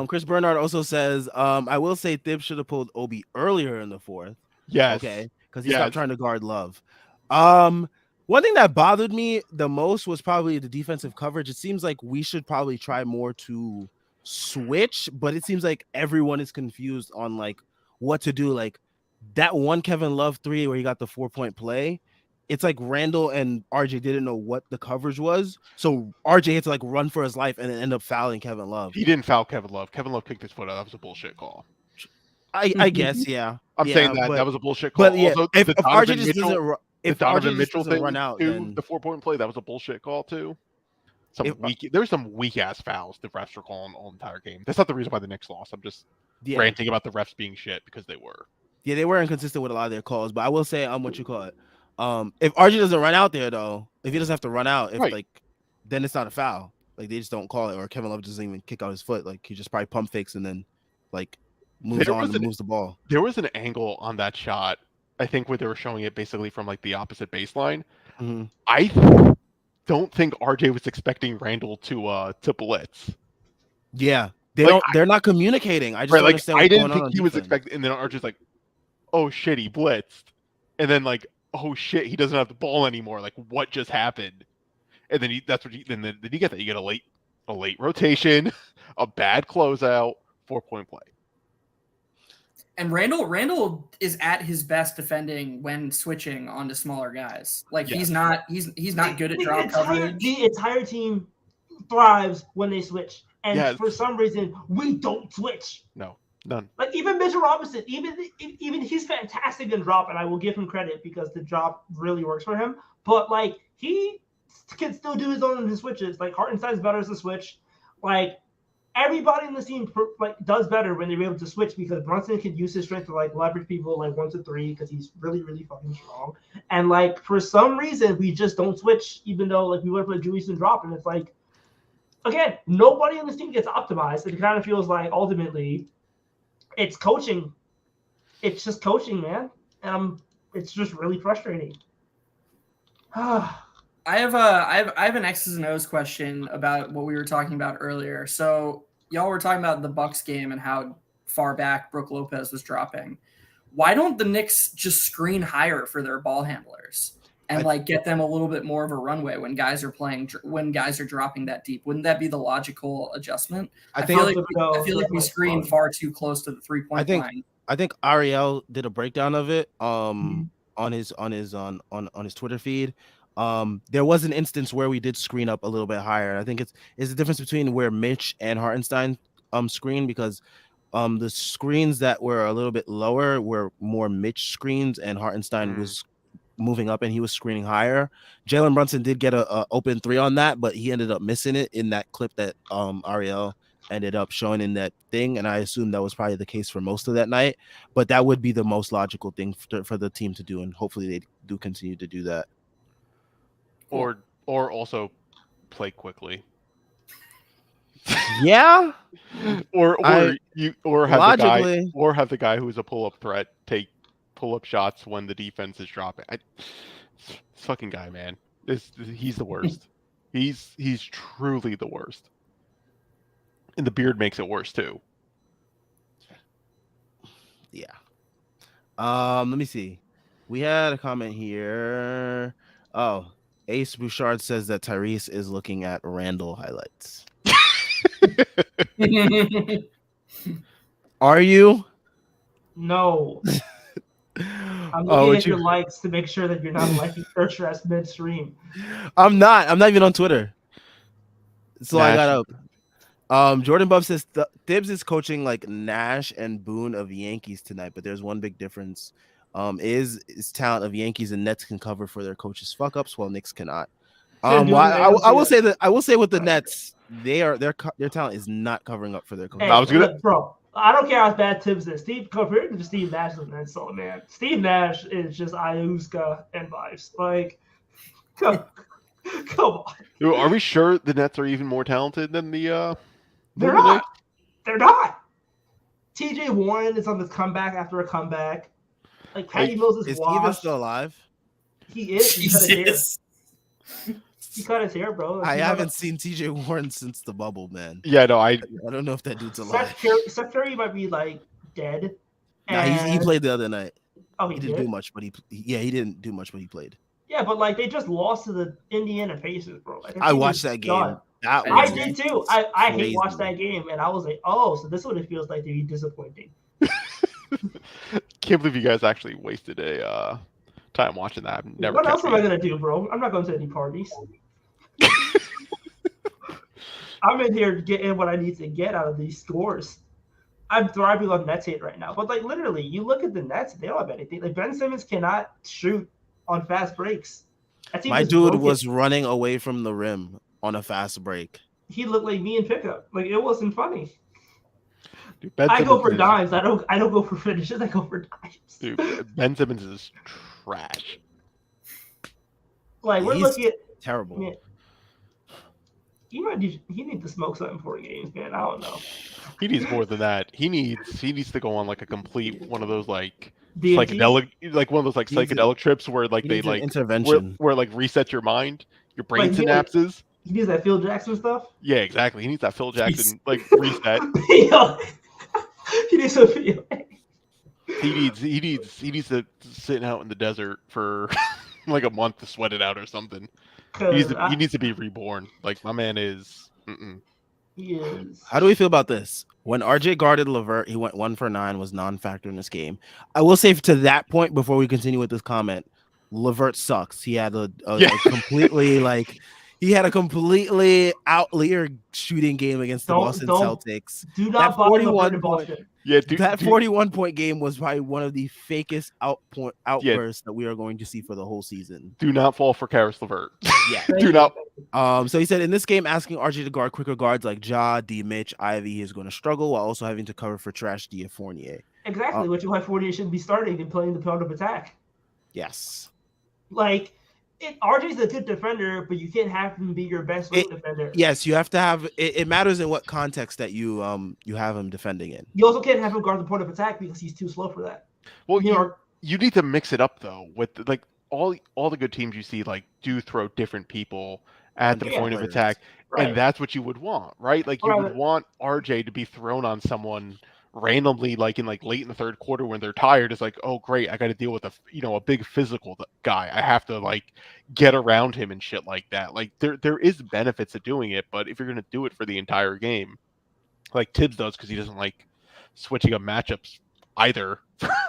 Chris Bernard also says, I will say Thibs should have pulled Obi earlier in the fourth. Yes. Okay. Because he stopped trying to guard Love. One thing that bothered me the most was probably the defensive coverage. It seems like we should probably try more to switch, but it seems like everyone is confused on like what to do. Like that one Kevin Love 3 where he got the 4-point play. It's like Randall and RJ didn't know what the coverage was. So RJ had to like run for his life and then end up fouling Kevin Love. He didn't foul Kevin Love. Kevin Love kicked his foot out. That was a bullshit call. I guess, yeah. I'm saying that was a bullshit call. But yeah, also, if RJ just doesn't if Donovan Mitchell doesn't run out, then the 4-point play, that was a bullshit call too. There were some weak ass fouls the refs were calling all the entire game. That's not the reason why the Knicks lost. I'm just ranting about the refs being shit because they were. Yeah, they were inconsistent with a lot of their calls, but I will say what you call it. If RJ doesn't run out there though, if he doesn't have to run out, then it's not a foul. Like they just don't call it, or Kevin Love doesn't even kick out his foot. Like he just probably pump fakes and then like moves on and moves the ball. There was an angle on that shot, I think, where they were showing it basically from like the opposite baseline. Mm-hmm. I don't think RJ was expecting Randall to blitz. Yeah, they're not communicating. I just don't understand what's going on. I didn't think he was expecting, and then RJ's like, "Oh shit, he blitzed," and then like, "Oh shit, he doesn't have the ball anymore." Like, what just happened? And then then you get that. You get a late rotation, a bad closeout, 4-point play. And Randall is at his best defending when switching onto smaller guys. Like he's not good at drop coverage. The entire team thrives when they switch, and for some reason we don't switch. No, none. Like even Mitchell Robinson, even he's fantastic in drop, and I will give him credit because the drop really works for him. But like he can still do his own switches. Like Hartenstein's better as a switch. Like everybody in the team does better when they're able to switch because Brunson can use his strength to like leverage people like 1 to 3 because he's really, really fucking strong. And like for some reason we just don't switch, even though like we would play Julius and drop, and it's like again, nobody on this team gets optimized. It kind of feels like ultimately it's coaching. It's just coaching, man. And it's just really frustrating. I have an X's and O's question about what we were talking about earlier. So y'all were talking about the Bucks game and how far back Brook Lopez was dropping. Why don't the Knicks just screen higher for their ball handlers and get them a little bit more of a runway when guys are dropping that deep? Wouldn't that be the logical adjustment? I feel like we screen far too close to the 3-point line. I think Ariel did a breakdown of it on his Twitter feed. There was an instance where we did screen up a little bit higher. I think it's the difference between where Mitch and Hartenstein screen, because the screens that were a little bit lower were more Mitch screens, and Hartenstein was moving up and he was screening higher. Jalen Brunson did get a open 3 on that, but he ended up missing it in that clip that Ariel ended up showing in that thing, and I assume that was probably the case for most of that night. But that would be the most logical thing for the team to do, and hopefully they do continue to do that. Or also play quickly. Yeah. or have the guy who's a pull-up threat take pull-up shots when the defense is dropping. This fucking guy, man. He's the worst. He's truly the worst. And the beard makes it worse too. Yeah. Let me see. We had a comment here. Oh, Ace Bouchard says that Tyrese is looking at Randall highlights. Are you? No. I'm looking at your likes to make sure that you're not liking Urtrash midstream. I'm not even on Twitter. So I got up. Jordan Buff says Thibs is coaching like Nash and Boone of Yankees tonight, but there's one big difference. Is talent of Yankees and Nets can cover for their coaches' fuck ups, while Knicks cannot. I will say with the Nets, their talent is not covering up for their coaches. Hey, bro, I don't care how bad Tibbs is. Compared to Steve Nash, man. Steve Nash is just Iuska and vibes. Like, come on. Are we sure the Nets are even more talented than the? They're not. They're not. TJ Warren is on this comeback after a comeback. Like Patty Mills is washed. He even still alive? He is. He cut his hair, bro. I haven't seen TJ Warren since the bubble, man. Yeah, no, I don't know if that dude's alive. Seth Curry might be like dead. Nah, he played the other night. Oh, he didn't do much, but he didn't do much, but he played. Yeah, but like they just lost to the Indiana Pacers, bro. Like, I watched that game. I did too. I hate watch that game, and I was like, oh, so this is what it feels like to be disappointing. Can't believe you guys actually wasted a time watching that. What else am I gonna do, bro? I'm not going to any parties. I'm in here getting what I need to get out of these scores. I'm thriving on Nets hate right now, but like literally, you look at the Nets, they don't have anything. Like Ben Simmons cannot shoot on fast breaks. My dude was running away from the rim on a fast break. He looked like me in pickup. Like it wasn't funny. Dude, Ben I go Simmons for is- dimes. I don't go for finishes. I go for dimes. Dude, Ben Simmons is trash. Like we're He's looking at terrible. man, he needs to smoke something for games, man. I don't know. He needs more than that. He needs to go on like a complete one of those like DMT? psychedelic, like one of those like He needs a- psychedelic trips where like He they needs an like intervention. where like reset your mind, your brain Like, yeah. synapses. He needs that Phil Jackson stuff. Yeah, exactly. He needs that Phil Jackson like reset. Yo, he needs some Phil. He needs to sit out in the desert for like a month to sweat it out or something. He needs to be reborn. Like my man is. He is. How do we feel about this? When RJ guarded LeVert, he went 1 for 9, was non-factor in this game. I will say to that point, before we continue with this comment, LeVert sucks. He had a completely like he had a completely outlier shooting game against the Boston Celtics. Do not buy LeVert in Boston. Yeah, that 41-point game was probably one of the fakest outbursts that we are going to see for the whole season. Do not fall for Karis LeVert. Yeah. Do not. So he said in this game, asking RJ to guard quicker guards like Ja, D, Mitch, Ivy is going to struggle while also having to cover for trash D Fournier. Exactly, which is why Fournier should be starting and playing the pound of attack. Yes. Like, RJ's a good defender, but you can't have him be your best defender. Yes, you have to have it matters in what context that you have him defending in. You also can't have him guard the point of attack because he's too slow for that. Well, you need to mix it up though with like all the good teams you see like do throw different people at the point of attack, right. And that's what you would want, right? Like you would want RJ to be thrown on someone randomly, like in like late in the third quarter when they're tired. It's like, oh great, I got to deal with a big physical guy. I have to like get around him and shit like that. Like there is benefits to doing it, but if you're gonna do it for the entire game, like Tibbs does, because he doesn't like switching up matchups either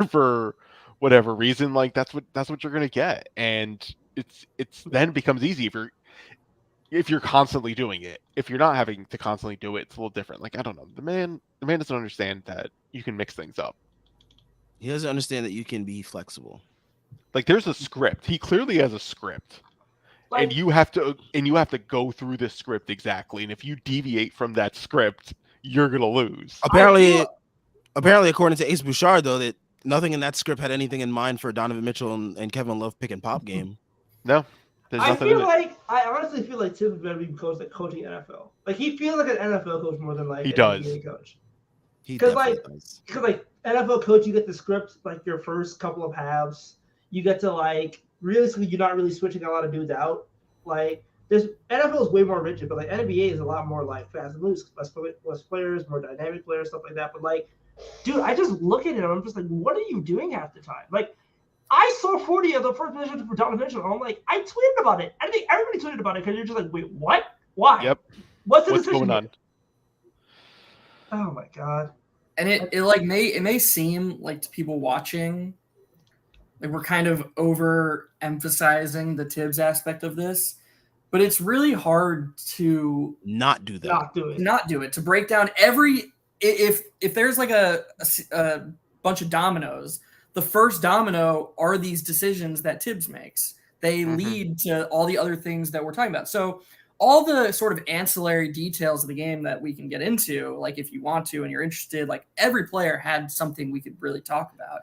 for whatever reason, like that's what you're gonna get, and it's then becomes easy if you're constantly doing it. If you're not having to constantly do it, it's a little different. Like I don't know, the man doesn't understand that you can mix things up. He doesn't understand that you can be flexible. Like there's a script. He clearly has a script, like, and you have to go through this script exactly. And if you deviate from that script, you're gonna lose. Apparently, according to Ace Bouchard, though, that nothing in that script had anything in mind for Donovan Mitchell and Kevin Love pick and pop game. No, I honestly feel like Tibbs better be coaching NFL. Like he feels like an NFL coach more than like he an does. NBA coach. Because NFL coach, you get the script like your first couple of halves. You get to like realistically, you're not really switching a lot of dudes out. Like there's NFL is way more rigid, but like NBA is a lot more like fast and loose, less players, more dynamic players, stuff like that. But like, dude, I just look at it and I'm just like, what are you doing half the time? Like, I saw 40 of the first position for Donovan Mitchell, and I'm like, I tweeted about it. I think everybody tweeted about it because you're just like, wait, what? Why? Yep. What's going on? Oh my god. And it may seem like to people watching, like we're kind of overemphasizing the Tibbs aspect of this, but it's really hard to not do that. Not do it. To break down if there's like a bunch of dominoes, the first domino are these decisions that Tibbs makes. They lead to all the other things that we're talking about. So all the sort of ancillary details of the game that we can get into, like if you want to and you're interested, like every player had something we could really talk about.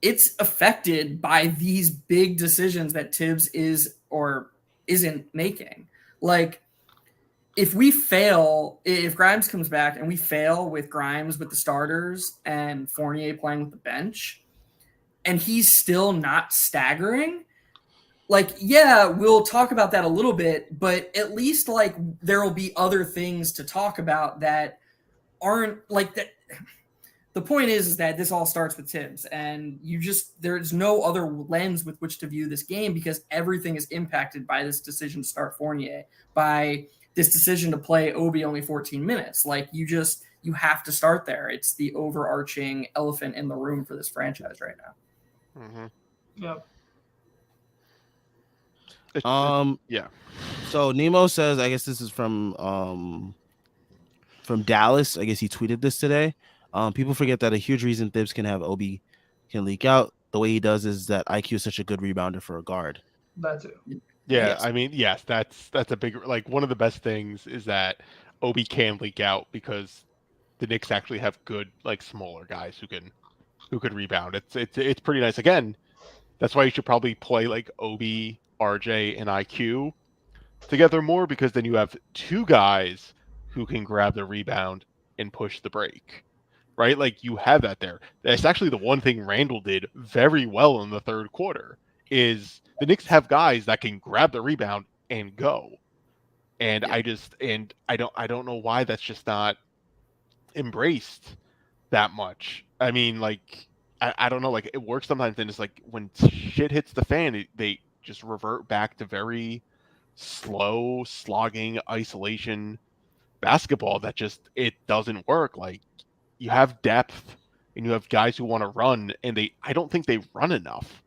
It's affected by these big decisions that Tibbs is or isn't making. Like if Grimes comes back and we fail with Grimes with the starters and Fournier playing with the bench, and he's still not staggering, like, yeah, we'll talk about that a little bit, but at least like there will be other things to talk about that aren't like that. The point is that this all starts with Tibbs, and there's no other lens with which to view this game because everything is impacted by this decision to start Fournier, by this decision to play Obi only 14 minutes. Like you have to start there. It's the overarching elephant in the room for this franchise right now. Yep. Yeah. So Nemo says, I guess this is from Dallas. I guess he tweeted this today. People forget that a huge reason Tibbs can have Obi can leak out the way he does is that IQ is such a good rebounder for a guard. That too. Yeah, Yes. I mean, yes, that's a big like one of the best things is that Obi can leak out because the Knicks actually have good like smaller guys who can rebound. It's pretty nice. Again, that's why you should probably play like Obi, RJ, and IQ together more because then you have two guys who can grab the rebound and push the break. Right? Like you have that there. That's actually the one thing Randall did very well in the third quarter is the Knicks have guys that can grab the rebound and go. And Yeah. I don't know why that's just not embraced that much. I mean, like I don't know, like it works sometimes, and it's like when shit hits the fan, they just revert back to very slow, slogging isolation basketball that just it doesn't work. Like you have depth and you have guys who want to run, and I don't think they run enough.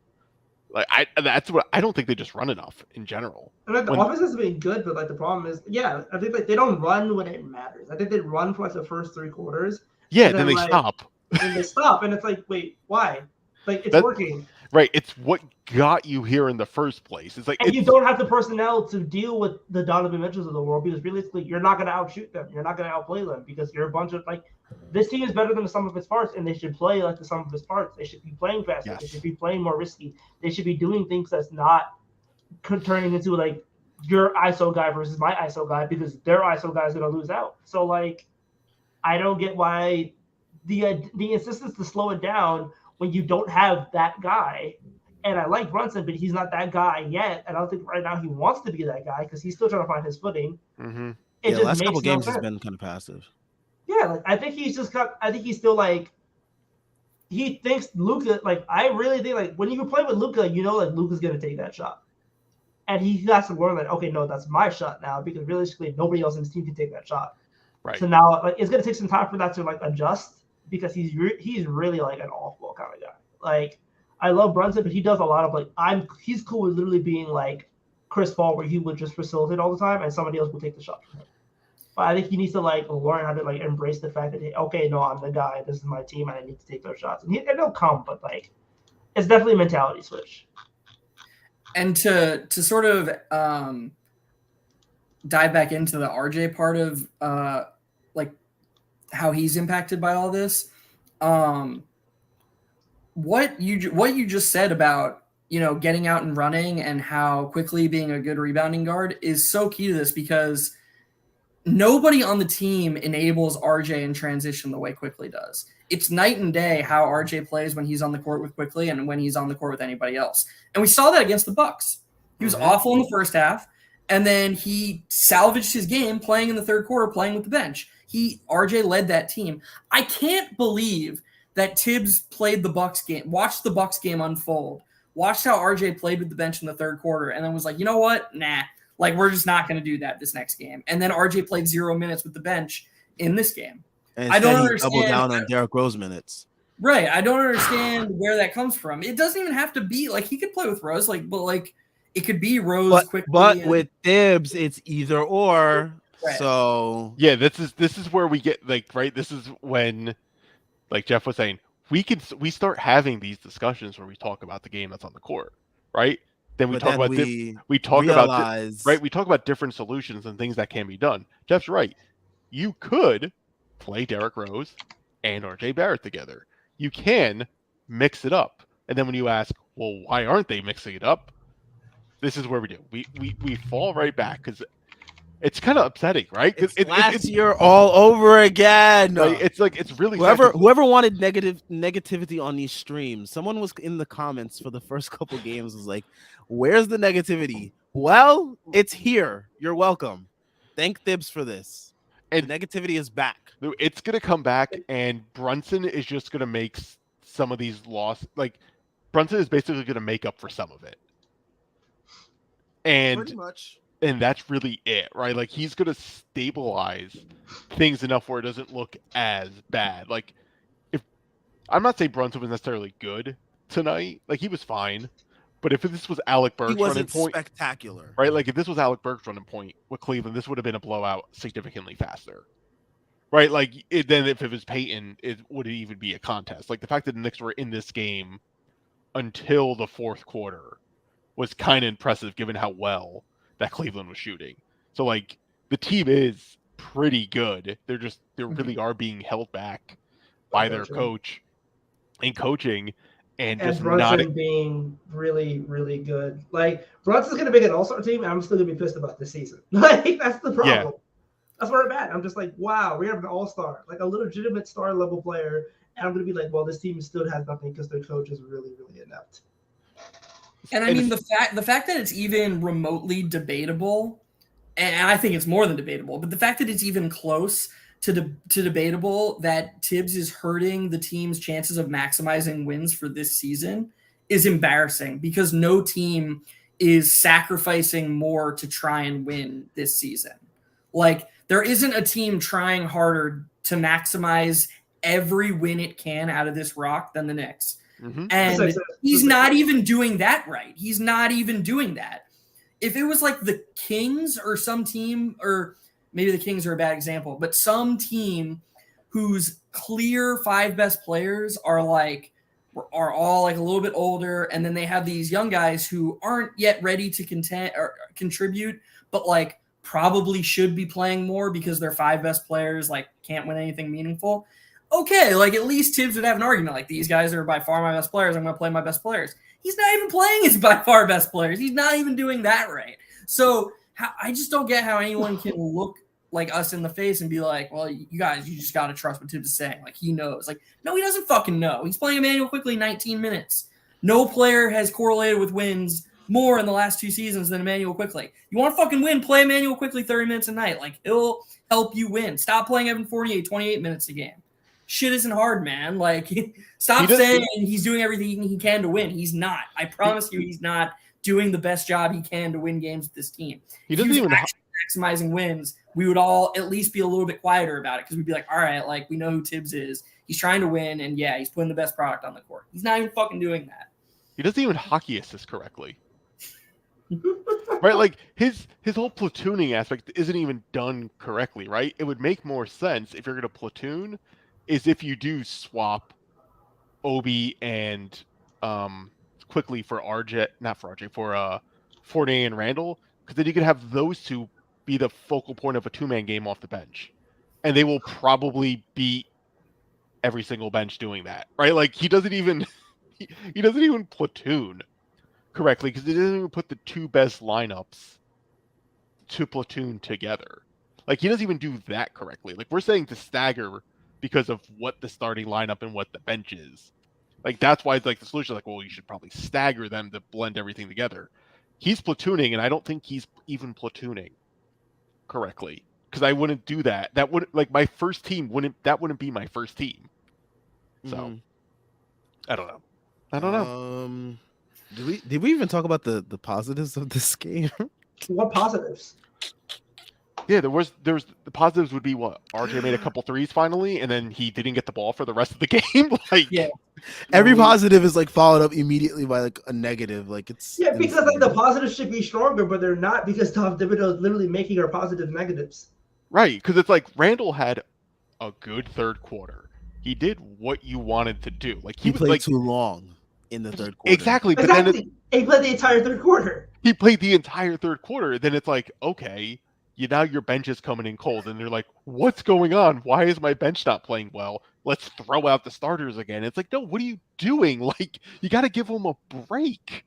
Like that's what I don't think they just run enough in general. And like the When offense has been good, but like the problem is, yeah, I think like they don't run when it matters. I think they run for like the first 3 quarters, yeah, and then then they like stop. and they stop, and it's like, wait, why? Like it's That working, right, it's what got you here in the first place. It's like and you don't have the personnel to deal with the Donovan Mitchells of the world because realistically, you're not going to outshoot them. You're not going to outplay them because you're a bunch of like. This team is better than the sum of its parts, and they should play like the sum of its parts. They should be playing faster. yes. They should be playing more risky. They should be doing things that's not turning into like your ISO guy versus my ISO guy because their ISO guy is going to lose out. So like, I don't get why the insistence to slow it down when you don't have that guy. And I like Brunson, but he's not that guy yet. And I don't think right now he wants to be that guy because he's still trying to find his footing. Mm-hmm. It Yeah, just last couple makes no games has sense. been kind of passive. Yeah, like I think he's just got. I think he's still like. He thinks Luka. Like I really think like when you play with Luka, you know like Luka's gonna take that shot, and he has to learn that okay, no, that's my shot now because realistically nobody else in his team can take that shot. Right. So now like it's gonna take some time for that to like adjust because he's really like an off-ball kind of guy. Like I love Brunson, but he does a lot of like he's cool with literally being like Chris Paul, where he would just facilitate all the time and somebody else will take the shot from him. But I think he needs to like learn how to like embrace the fact that okay, no, I'm the guy. This is my team, and I need to take those shots. And they'll come, but like it's definitely a mentality switch. And to sort of dive back into the RJ part of like how he's impacted by all this, what you just said about getting out and running and how quickly being a good rebounding guard is so key to this because nobody on the team enables RJ in transition the way Quickly does. It's night and day how RJ plays when he's on the court with Quickly and when he's on the court with anybody else. And we saw that against the Bucks. He was awful in the first half, and then he salvaged his game playing in the third quarter, playing with the bench. RJ led that team. I can't believe that Tibbs played the Bucks game, watched the Bucks game unfold, watched how RJ played with the bench in the third quarter, and then was like, you know what? Nah. Like, we're just not going to do that this next game. And then RJ played 0 minutes with the bench in this game. And I don't he understand. doubled down on Derrick Rose minutes. Right. I don't understand where that comes from. It doesn't even have to be like he could play with Rose, but it could be Rose quickly. But with Tibbs, it's either or. Right. So yeah, this is where we get like right. This is when, like Jeff was saying, we start having these discussions where we talk about the game that's on the court, right? Then we talk about we talk about different solutions and things that can be done. Jeff's right. You could play Derrick Rose and RJ Barrett together. You can mix it up. And then when you ask, well, why aren't they mixing it up? This is where we do. We fall right back because it's kind of upsetting, right? It's last year all over again. Like, it's really whoever wanted negativity on these streams. Someone was in the comments for the first couple games was like, "Where's the negativity?" Well, it's here. You're welcome. Thank Thibs for this. And the negativity is back. It's gonna come back, and Brunson is just gonna make some of these losses. Like Brunson is basically gonna make up for some of it. And pretty much. And that's really it, right? Like he's gonna stabilize things enough where it doesn't look as bad. Like if I'm not saying Brunson was necessarily good tonight, like he was fine. But if this was Alec Burks running point, spectacular, right? Like if this was Alec Burks running point with Cleveland, this would have been a blowout significantly faster, right? Like then if it was Peyton, it would even be a contest. Like the fact that the Knicks were in this game until the fourth quarter was kind of impressive given how well that Cleveland was shooting. So like the team is pretty good. They really are being held back by their coach and coaching and just Brunson not being really, really good. Like Brunson's gonna make an all-star team, and I'm still gonna be pissed about this season. Like that's the problem. Yeah. That's where I'm at. I'm just like, wow, we have an all-star, like a legitimate star level player, and I'm gonna be like, well, this team still has nothing because their coach is really, really inept. And I mean, the fact that it's even remotely debatable, and I think it's more than debatable, but the fact that it's even close to debatable that Tibbs is hurting the team's chances of maximizing wins for this season is embarrassing because no team is sacrificing more to try and win this season. Like, there isn't a team trying harder to maximize every win it can out of this rock than the Knicks. Mm-hmm. And he's not even doing that right. He's not even doing that. If it was like the Kings or some team, or maybe the Kings are a bad example, but some team whose clear 5 best players are all like a little bit older, and then they have these young guys who aren't yet ready to contend or contribute, but like probably should be playing more because their 5 best players like can't win anything meaningful. Okay, like at least Tibbs would have an argument like these guys are by far my best players. I'm going to play my best players. He's not even playing his by far best players. He's not even doing that right. So I just don't get how anyone can look like us in the face and be like, well, you guys, you just got to trust what Tibbs is saying. Like he knows. Like, no, he doesn't fucking know. He's playing Emmanuel Quickly 19 minutes. No player has correlated with wins more in the last 2 seasons than Emmanuel Quickly. You want to fucking win, play Emmanuel Quickly 30 minutes a night. Like he'll help you win. Stop playing Evan Fournier 28 minutes a game. Shit isn't hard, man. Like, stop saying he's doing everything he can to win. He's not. I promise you, he's not doing the best job he can to win games with this team. He doesn't even actually maximizing wins. We would all at least be a little bit quieter about it because we'd be like, all right, like we know who Tibbs is. He's trying to win, and yeah, he's putting the best product on the court. He's not even fucking doing that. He doesn't even hockey assist correctly. Right, like his whole platooning aspect isn't even done correctly, right? It would make more sense if you're going to platoon is if you do swap Obi and Quickly for Fournier and Randall, because then you could have those two be the focal point of a 2-man game off the bench, and they will probably beat every single bench doing that, right? Like he doesn't even platoon correctly because he doesn't even put the 2 best lineups to platoon together. Like he doesn't even do that correctly. Like we're saying to stagger because of what the starting lineup and what the bench is. Like that's why it's like the solution is like, well, you should probably stagger them to blend everything together. He's platooning, and I don't think he's even platooning correctly because I wouldn't do that. That would like my first team wouldn't be my first team. So I don't know. Did we even talk about the positives of this game? What positives? Yeah, there was the positives would be what RJ made a couple threes finally, and then he didn't get the ball for the rest of the game. Like yeah, every positive is like followed up immediately by like a negative. Like it's because like the positives should be stronger, but they're not because Tom Thibodeau is literally making our positive negatives. Right, because it's like Randall had a good third quarter. He did what you wanted to do. Like he was played like too long in the third quarter. Exactly, but then he played the entire third quarter. He played the entire third quarter. Then it's like, okay, now your bench is coming in cold, and they're like, what's going on? Why is my bench not playing well? Let's throw out the starters again. It's like, no, what are you doing? Like, you got to give them a break.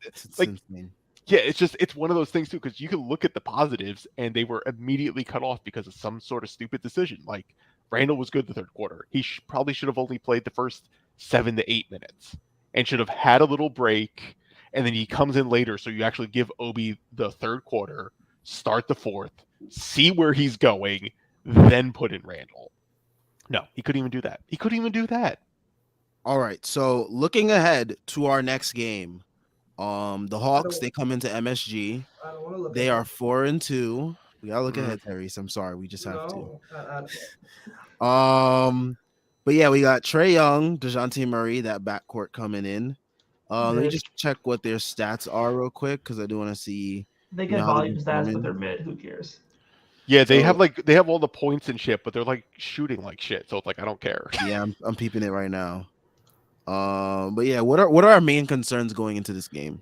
It's like, insane. Yeah, it's one of those things too, because you can look at the positives, and they were immediately cut off because of some sort of stupid decision. Like, Randall was good the third quarter. He probably should have only played the first 7 to 8 minutes, and should have had a little break, and then he comes in later, so you actually give Obi the third quarter, start the fourth, see where he's going, then put in Randall. No, he couldn't even do that. All right, so looking ahead to our next game, the Hawks, they come into MSG. I don't want to look. They are 4-2. We gotta look ahead, Terry. I'm sorry, we just have to. But yeah, we got Trae Young, DeJounte Murray, that backcourt coming in. Let me just check what their stats are real quick because I do want to see. They get volume stats, but they're mid. Who cares? Yeah, they have all the points and shit, but they're like shooting like shit. So it's like I don't care. Yeah, I'm peeping it right now. But yeah, what are our main concerns going into this game?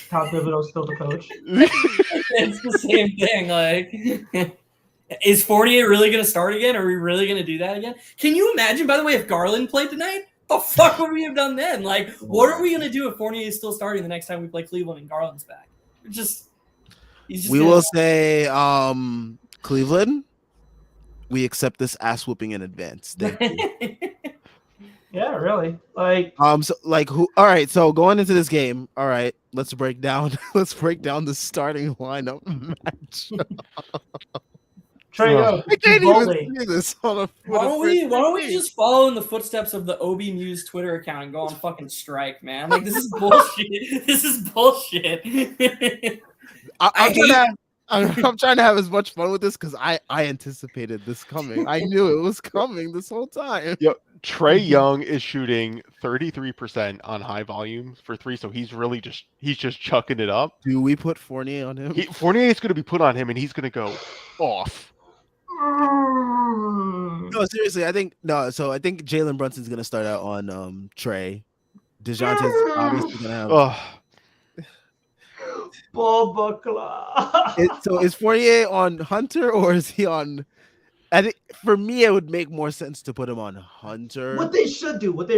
Tom Thibodeau's still the coach. It's the same thing. Like, is Fournier really going to start again? Are we really going to do that again? Can you imagine, by the way, if Garland played tonight? The fuck would we have done then? Like, what are we going to do if Fournier is still starting the next time we play Cleveland and Garland's back? We will say, Cleveland, we accept this ass whooping in advance. Thank you. Yeah, really. Like, So like who? All right. So going into this game, all right. Let's break down the starting lineup match. Trey Young, I can't Uvalde. even see this. Why don't we just follow in the footsteps of the OB Muse Twitter account and go on fucking strike, man? Like, this is bullshit. This is bullshit. I'm trying to have as much fun with this because I anticipated this coming. I knew it was coming this whole time. Yep. Trey Young is shooting 33% on high volume for three, so he's just chucking it up. Do we put Fournier on him? Fournier is going to be put on him, and he's going to go off. No, seriously, I think Jalen Brunson's gonna start out on Trey. DeJounte's obviously gonna have. Ball buckler. So is Fournier on Hunter or is he on? I think for me, it would make more sense to put him on Hunter. What they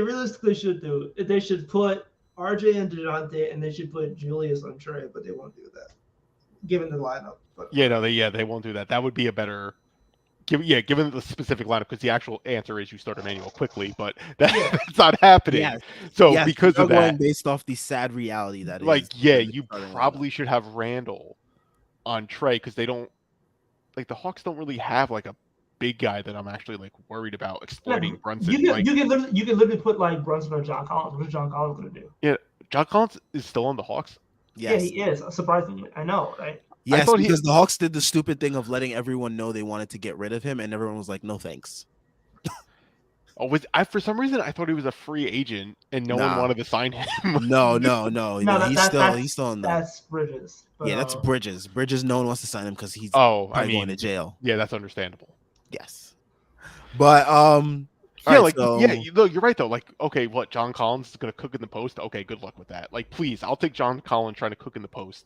realistically should do, they should put RJ and DeJounte, and they should put Julius on Trey, but they won't do that, given the lineup. But They won't do that. That would be a better. Given the specific lineup, because the actual answer is you start Emmanuel quickly, but that's not happening. Yes. So because of that, going based off the sad reality that you probably should have Randall on Trey because they don't the Hawks don't really have like a big guy that I'm actually worried about exploiting Brunson. You can literally put Brunson or John Collins. What is John Collins going to do? Yeah, John Collins is still on the Hawks. Yes. Yeah, he is. Surprisingly, I know, right? Yes, because the Hawks did the stupid thing of letting everyone know they wanted to get rid of him, and everyone was like, "No, thanks." For some reason I thought he was a free agent, and no one wanted to sign him. No. He's still on That's Bridges. But, yeah, that's Bridges. Bridges, no one wants to sign him because he's going to jail. Yeah, that's understandable. Yes, but you're right though. Okay, what John Collins is going to cook in the post? Okay, good luck with that. Please, I'll take John Collins trying to cook in the post.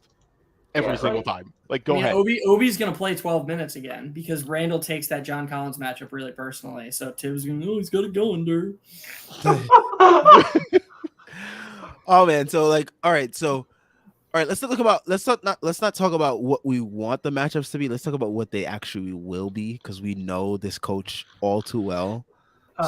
Every single time. Go ahead. Obi's going to play 12 minutes again because Randall takes that John Collins matchup really personally. So Tibbs going, he's got it going, dude. Oh man, so all right, let's not talk about what we want the matchups to be. Let's talk about what they actually will be because we know this coach all too well.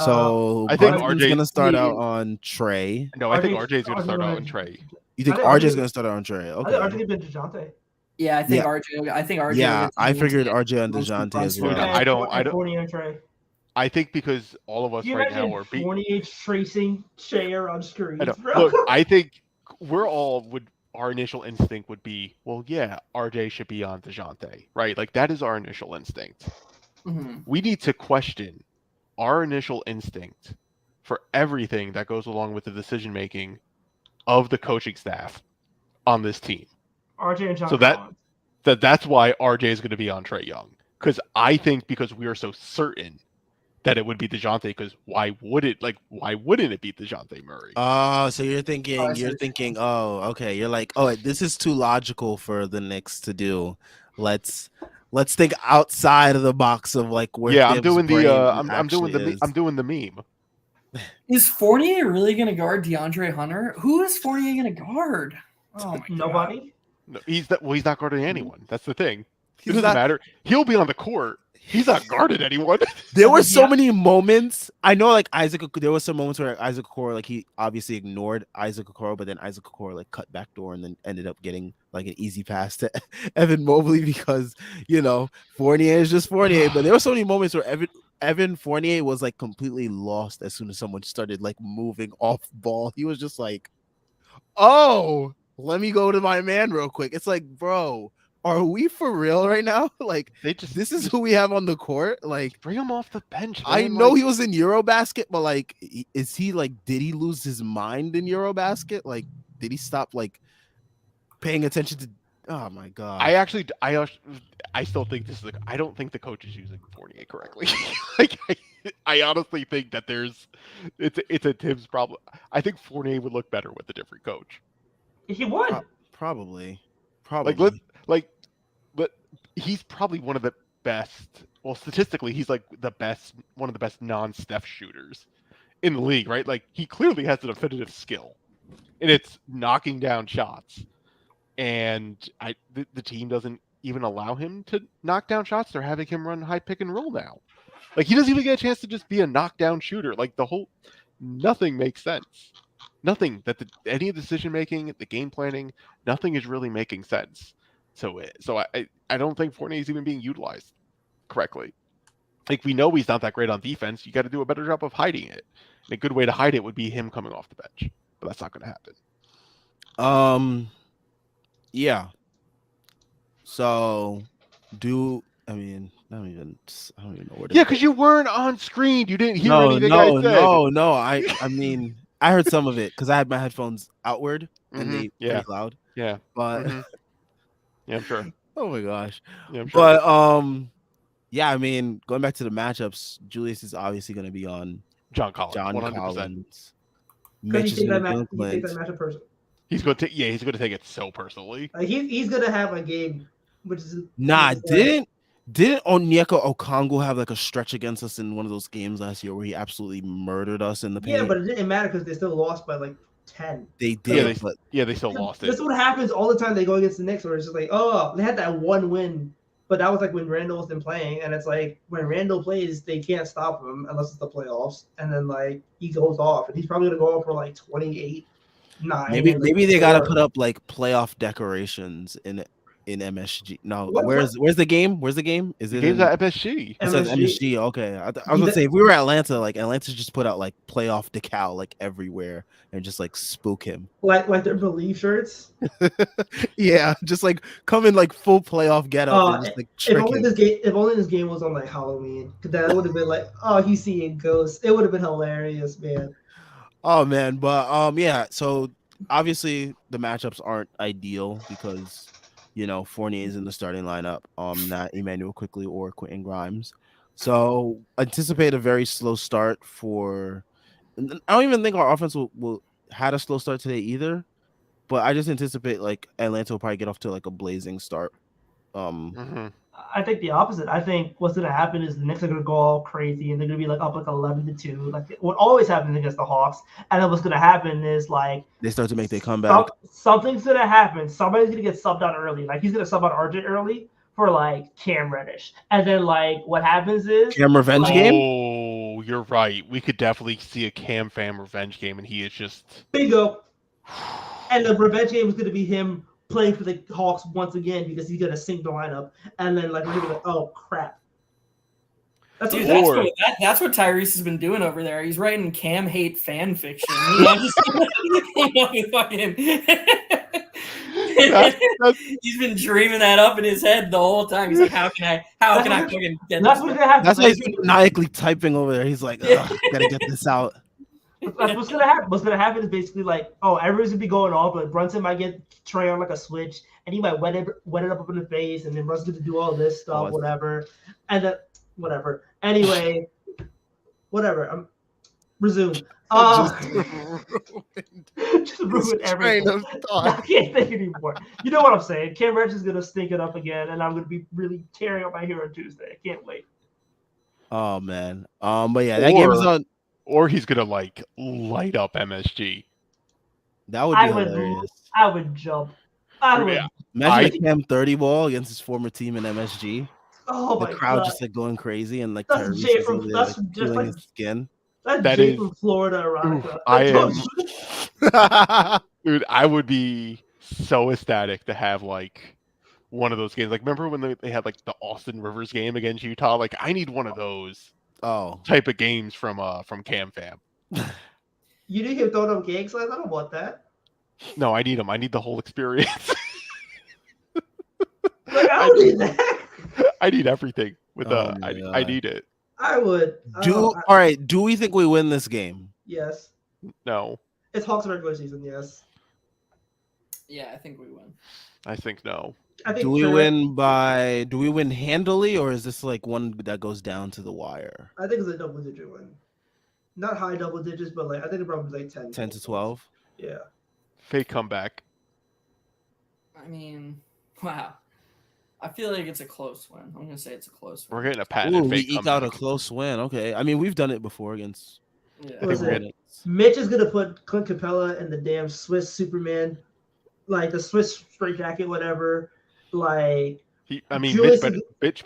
So I think RJ's going to start out on Trey. No, I think RJ's going to start out on Trey. You think RJ's going to start out on Trey? Okay. I think RJ been DeJounte. Yeah, I think RJ. Yeah, I figured RJ on DeJounte as well. I don't. Fournier and Trey. I think because all of us right now are Fournier tracing Share on screens. Look, I think our initial instinct would be, well, yeah, RJ should be on DeJounte, right? That is our initial instinct. Mm-hmm. We need to question our initial instinct for everything that goes along with the decision making of the coaching staff on this team. RJ and John so that's why RJ is going to be on Trey Young. Because we are so certain that it would be DeJounte, because why wouldn't it be DeJounte Murray? So you're thinking, oh, okay. You're like, oh, this is too logical for the Knicks to do. Let's think outside of the box of where. Yeah, I'm doing the meme. Is Fournier really going to guard DeAndre Hunter? Who is Fournier going to guard? Oh my Nobody. God. No, he's not guarding anyone. That's the thing. It doesn't matter. He'll be on the court. He's not guarding anyone. There were so many moments. I know, Isaac. There was some moments where Isaac Okoro, he obviously ignored Isaac Okoro, but then Isaac Okoro cut back door and then ended up getting an easy pass to Evan Mobley because Fournier is just Fournier. But there were so many moments where Evan Fournier was completely lost as soon as someone started moving off ball. He was just oh, let me go to my man real quick. It's bro, are we for real right now? This is who we have on the court. Bring him off the bench. Man. I know he was in Eurobasket, but is he did he lose his mind in Eurobasket? Did he stop paying attention to? Oh my God! I still think this is I don't think the coach is using Fournier correctly. I honestly think that it's a Tibbs problem. I think Fournier would look better with a different coach. He would. Probably. Like, but he's probably one of the best. Well, statistically, he's like one of the best non-Steph shooters in the league, right? Like, he clearly has a definitive skill, and it's knocking down shots. And the team doesn't even allow him to knock down shots. They're having him run high pick and roll now. Like, he doesn't even get a chance to just be a knockdown shooter. Like, nothing makes sense. Nothing any of the decision making, the game planning, nothing is really making sense. So I don't think Fournier is even being utilized correctly. Like, we know he's not that great on defense. You got to do a better job of hiding it. And a good way to hide it would be him coming off the bench, but that's not going to happen. Yeah. So, I don't even know where to. Yeah, because you weren't on screen. You didn't hear anything I said. No. I mean, I heard some of it because I had my headphones outward and they pretty loud. Yeah. But yeah, I'm sure. Oh my gosh. Yeah, I'm sure. But yeah, I mean, going back to the matchups, Julius is obviously going to be on John Collins. 100%. Mitch is going to take that matchup personally. He's going to take it so personally. He's going to have a game, which is didn't Onyeka Okongwu have like a stretch against us in one of those games last year where he absolutely murdered us in the paint? Yeah, but it didn't matter because they still lost by like 10. They did. They still lost it. That's what happens all the time they go against the Knicks, where it's just like, oh, they had that one win, but that was like when Randall wasn't playing, and it's like when Randall plays, they can't stop him unless it's the playoffs, and then like he goes off, and he's probably gonna go off for like 28, 9. Maybe they gotta put up like playoff decorations in MSG. No, where's the game? Where's the game? Is it game's at MSG? It says MSG. Okay, I was gonna say if we were Atlanta, like Atlanta just put out like playoff decal like everywhere and just like spook him. Like their Believe shirts. Yeah, just like come in like full playoff getup and just like trick if only this game was on like Halloween, because that would have been like, oh, he's seeing ghosts. It would have been hilarious, man. Oh man, but yeah. So obviously the matchups aren't ideal because Fournier is in the starting lineup, not Emmanuel Quickly or Quentin Grimes. So anticipate a very slow start for. I don't even think our offense will had a slow start today either, but I just anticipate like Atlanta will probably get off to like a blazing start. I think the opposite. I think what's going to happen is the Knicks are going to go all crazy and they're going to be like up like 11-2, like what always happens against the Hawks. And then what's going to happen is like they start to make their comeback. Something's going to happen. Somebody's going to get subbed out early. Like he's going to sub out RJ early for like Cam Reddish. And then like what happens is Cam revenge game. Oh, you're right. We could definitely see a Cam Fam revenge game, and he is just bingo. And the revenge game is going to be him playing for the Hawks once again because he's gonna sink the lineup, and then like we're gonna be like, oh crap. That's what Tyrese has been doing over there. He's writing Cam hate fan fiction. He's been dreaming that up in his head the whole time. He's like, how can I fucking get that's what's gonna happen. That's why he's maniacally typing over there. He's like, gotta get this out. That's what's gonna happen. What's gonna happen is basically like, oh, everyone's gonna be going off, but Brunson might get Trey on like a switch, and he might wet it up in the face, and then Brunson's gonna do all this stuff, whatever, and then whatever. Anyway, whatever. Resume. Just ruin everything. I can't think anymore. You know what I'm saying? Cam Reddish is gonna stink it up again, and I'm gonna be really tearing up my hair on Tuesday. I can't wait. Oh man. But yeah, that game is on. Or he's gonna like light up MSG. That would be hilarious. I would jump. Imagine Cam 30 ball against his former team in MSG. Oh my god! The crowd just like going crazy and like that's Jay from that's just like his skin. That's Jay from Florida, erotica. Dude, I would be so ecstatic to have like one of those games. Like, remember when they had like the Austin Rivers game against Utah? Like, I need one of those. Type of games from Cam Fam. You need him throwing up gang signs? I don't want that. No, I need him. I need the whole experience. Like, I don't need that. I need everything with I need it. I would. All right. Do we think we win this game? Yes. No. It's Hawks regular season. Yes. Yeah, I think we win. I think no. Do we win handily, or is this like one that goes down to the wire? I think it's a double-digit win. Not high double digits, but like I think it probably like 10 to 12. Yeah. Fake comeback. I mean, wow. I feel like it's a close win. I'm gonna say it's a close win. We're getting a patented Ooh, we fake eke out a comeback. close win. Okay, I mean we've done it before against. Yeah. I think we're getting. Mitch is gonna put Clint Capella in the damn Swiss Superman, like the Swiss straitjacket, whatever. Like Mitch Julius better. Mitch.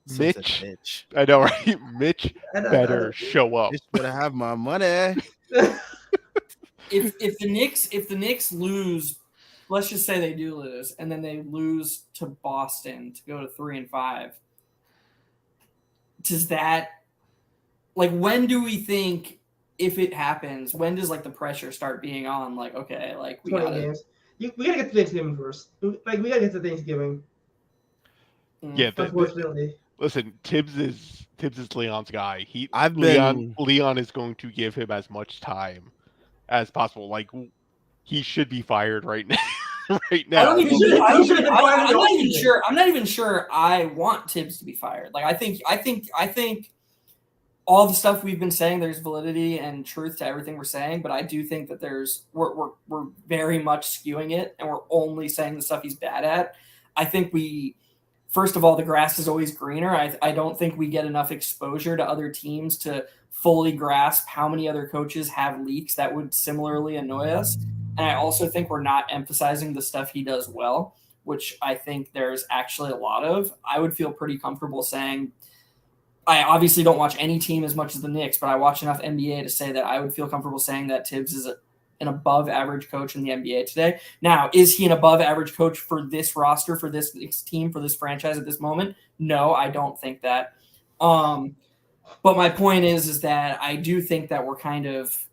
Bitch. I know, right? Mitch I don't- better show up. Bitch better have my money. If the Knicks lose, let's just say they do lose, and then they lose to Boston to go to 3-5. Does that, like, when do we think, if it happens, when does like the pressure start being on? Like, okay, like we 20 gotta games. We gotta get to Thanksgiving first. Like we gotta get to Thanksgiving. Yeah, Unfortunately. listen, Tibbs is Leon's guy. Leon is going to give him as much time as possible. Like he should be fired right now. Right now. I'm not even sure I want Tibbs to be fired. Like I think all the stuff we've been saying, there's validity and truth to everything we're saying, but I do think that we're very much skewing it, and we're only saying the stuff he's bad at. I think first of all, the grass is always greener. I don't think we get enough exposure to other teams to fully grasp how many other coaches have leaks that would similarly annoy us. And I also think we're not emphasizing the stuff he does well, which I think there's actually a lot of. I would feel pretty comfortable saying, I obviously don't watch any team as much as the Knicks, but I watch enough NBA to say that I would feel comfortable saying that Tibbs is an above-average coach in the NBA today. Now, is he an above-average coach for this roster, for this team, for this franchise at this moment? No, I don't think that. But my point is that I do think that we're kind of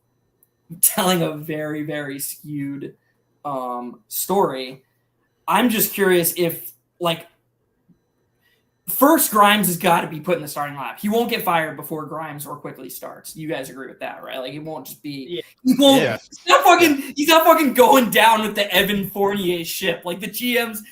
telling a very, very skewed story. I'm just curious if, like, first, Grimes has got to be put in the starting lineup. He won't get fired before Grimes or Quickly starts. You guys agree with that, right? Like, it won't just be. Yeah. He won't. Yeah. He's not fucking going down with the Evan Fournier ship. Like the GM's,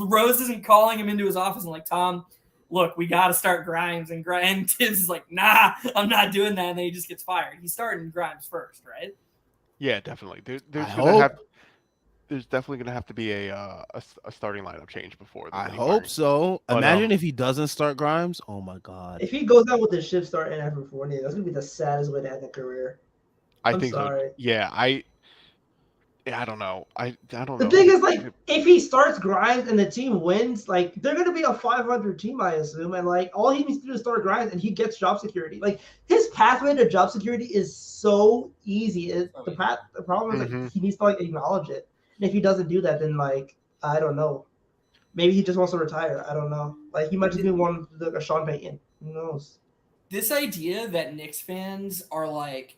Rose isn't calling him into his office and like, Tom, look, we got to start Grimes, and Tibbs is like, nah, I'm not doing that, and then he just gets fired. He's starting Grimes first, right? Yeah, definitely. There's definitely going to have to be a starting lineup change before. I hope so. But, imagine if he doesn't start Grimes. Oh my god. If he goes out with the shift start and Evan Fournier, that's gonna be the saddest way to end a career. I think sorry. so. Yeah, I don't know. I don't know. The thing is, like, if he starts Grimes and the team wins, like, they're gonna be a 500 team, I assume, and like all he needs to do is start Grimes, and he gets job security. Like his pathway to job security is so easy. The problem is like he needs to like acknowledge it. And if he doesn't do that, then like I don't know. Maybe he just wants to retire. I don't know. Like he might just be one like a Sean Payton. Who knows? This idea that Knicks fans are like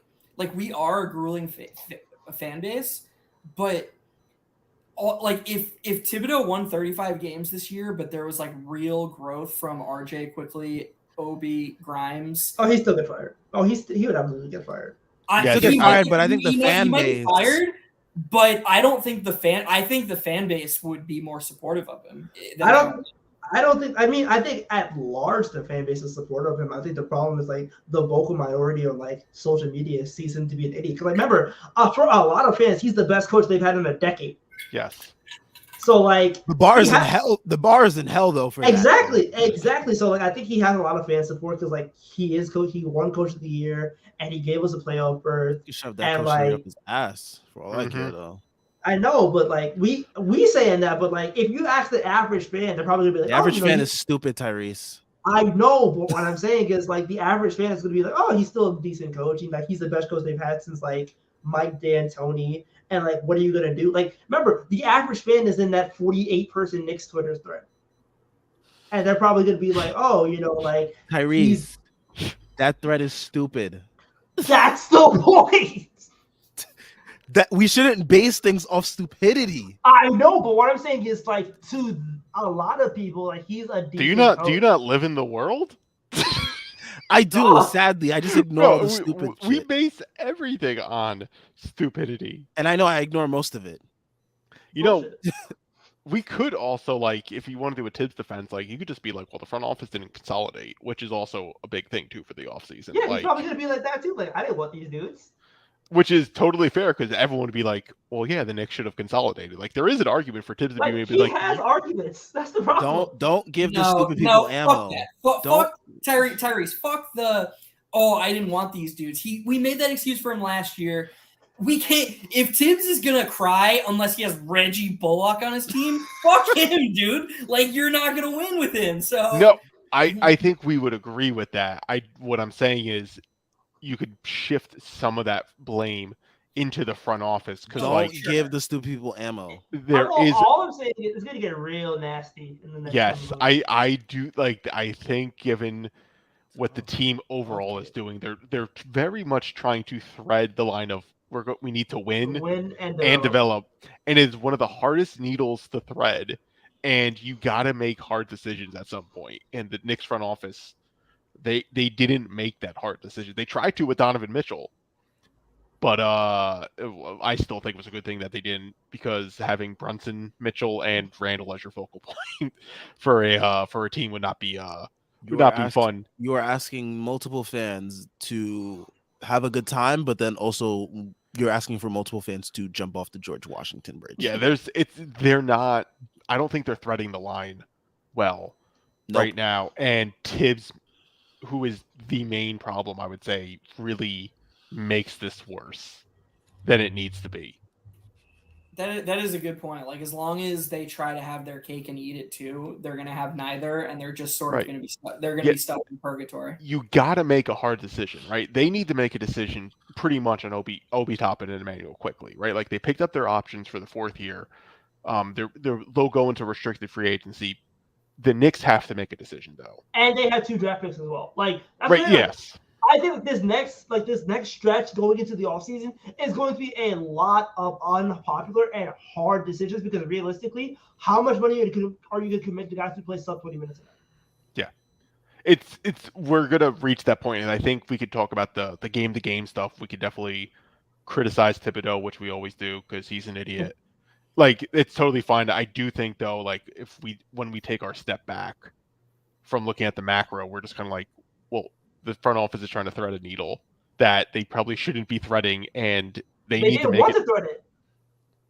we are a grueling fan base, but like if Thibodeau won 35 games this year, but there was like real growth from RJ Quickly, Obi, Grimes. Oh, he'd still get fired. Oh, he would absolutely get fired. He'll get fired, but I think the fan base. Fired, but I don't think I think the fan base would be more supportive of him. I think at large the fan base is supportive of him. I think the problem is like the vocal minority on like social media sees him to be an idiot. Because like, remember, for a lot of fans, he's the best coach they've had in a decade. Yes. So like the bar is in hell. The bar is in hell though for exactly. So like I think he has a lot of fan support because like he is coach. He won Coach of the Year and he gave us a playoff berth. He shoved that coach up his ass for all I care though. I know, but like we saying that, but like if you ask the average fan, they're probably gonna be like, the average fan is stupid, Tyrese. I know, but what I'm saying is like the average fan is gonna be like, oh, he's still a decent coach. Like he's the best coach they've had since like Mike D'Antoni. And like, what are you gonna do? Like, remember, the average fan is in that 48-person Knicks Twitter thread, and they're probably gonna be like, oh, you know, like Tyrese, that thread is stupid. That's the point. That we shouldn't base things off stupidity. I know, but what I'm saying is like to a lot of people, like he's a decent Do you not live in the world? I do, sadly. I just ignore all the stupid shit. We base everything on stupidity. And I know I ignore most of it. You know, we could also, like, if you want to do a Tibbs defense, like, you could just be like, well, the front office didn't consolidate, which is also a big thing, too, for the offseason. Yeah, like, he's probably going to be like that, too. Like, I didn't want these dudes. Which is totally fair because everyone would be like, well, yeah, the Knicks should have consolidated. Like, there is an argument for Tibbs to be Like maybe he like, has arguments. That's the problem. Don't give the No, stupid people no, ammo. fuck that. Don't. Fuck Tyrese. Fuck the. I didn't want these dudes. We made that excuse for him last year. We can't. If Tibbs is gonna cry unless he has Reggie Bullock on his team, fuck him, dude. Like, you're not gonna win with him. So no, I think we would agree with that. What I'm saying is, you could shift some of that blame into the front office because Don't give the stupid people ammo. There is all I'm saying is it's gonna get real nasty in the next. yes, I do like. I think given what the team overall is doing, they're very much trying to thread the line of we need to win and develop, and it's one of the hardest needles to thread. And you got to make hard decisions at some point. And the Knicks front office, they didn't make that hard decision. They tried to with Donovan Mitchell, but I still think it was a good thing that they didn't, because having Brunson, Mitchell, and Randall as your focal point for a team would not be fun. You are asking multiple fans to have a good time, but then also you're asking for multiple fans to jump off the George Washington Bridge. Yeah, they're not. I don't think they're threading the line well right now. And Tibbs, who is the main problem, I would say, really makes this worse than it needs to be. That is a good point. Like, as long as they try to have their cake and eat it too, they're going to have neither, and they're just sort of going to be stuck. They're going to be stuck in purgatory. You got to make a hard decision, right? They need to make a decision pretty much on Obi Toppin and Emmanuel quickly, right? Like, they picked up their options for the 4th year. They'll go into restricted free agency. The Knicks have to make a decision, though, and they have 2 draft picks as well. Like, that's right? Yes. I think this next stretch going into the offseason is going to be a lot of unpopular and hard decisions, because realistically, how much money are you going to commit to guys who play sub 20 minutes a night? Yeah, we're gonna reach that point, and I think we could talk about the game to game stuff. We could definitely criticize Thibodeau, which we always do, because he's an idiot. Like, it's totally fine. I do think, though, like, when we take our step back from looking at the macro, we're just kind of like, well, the front office is trying to thread a needle that they probably shouldn't be threading, and they need to make it.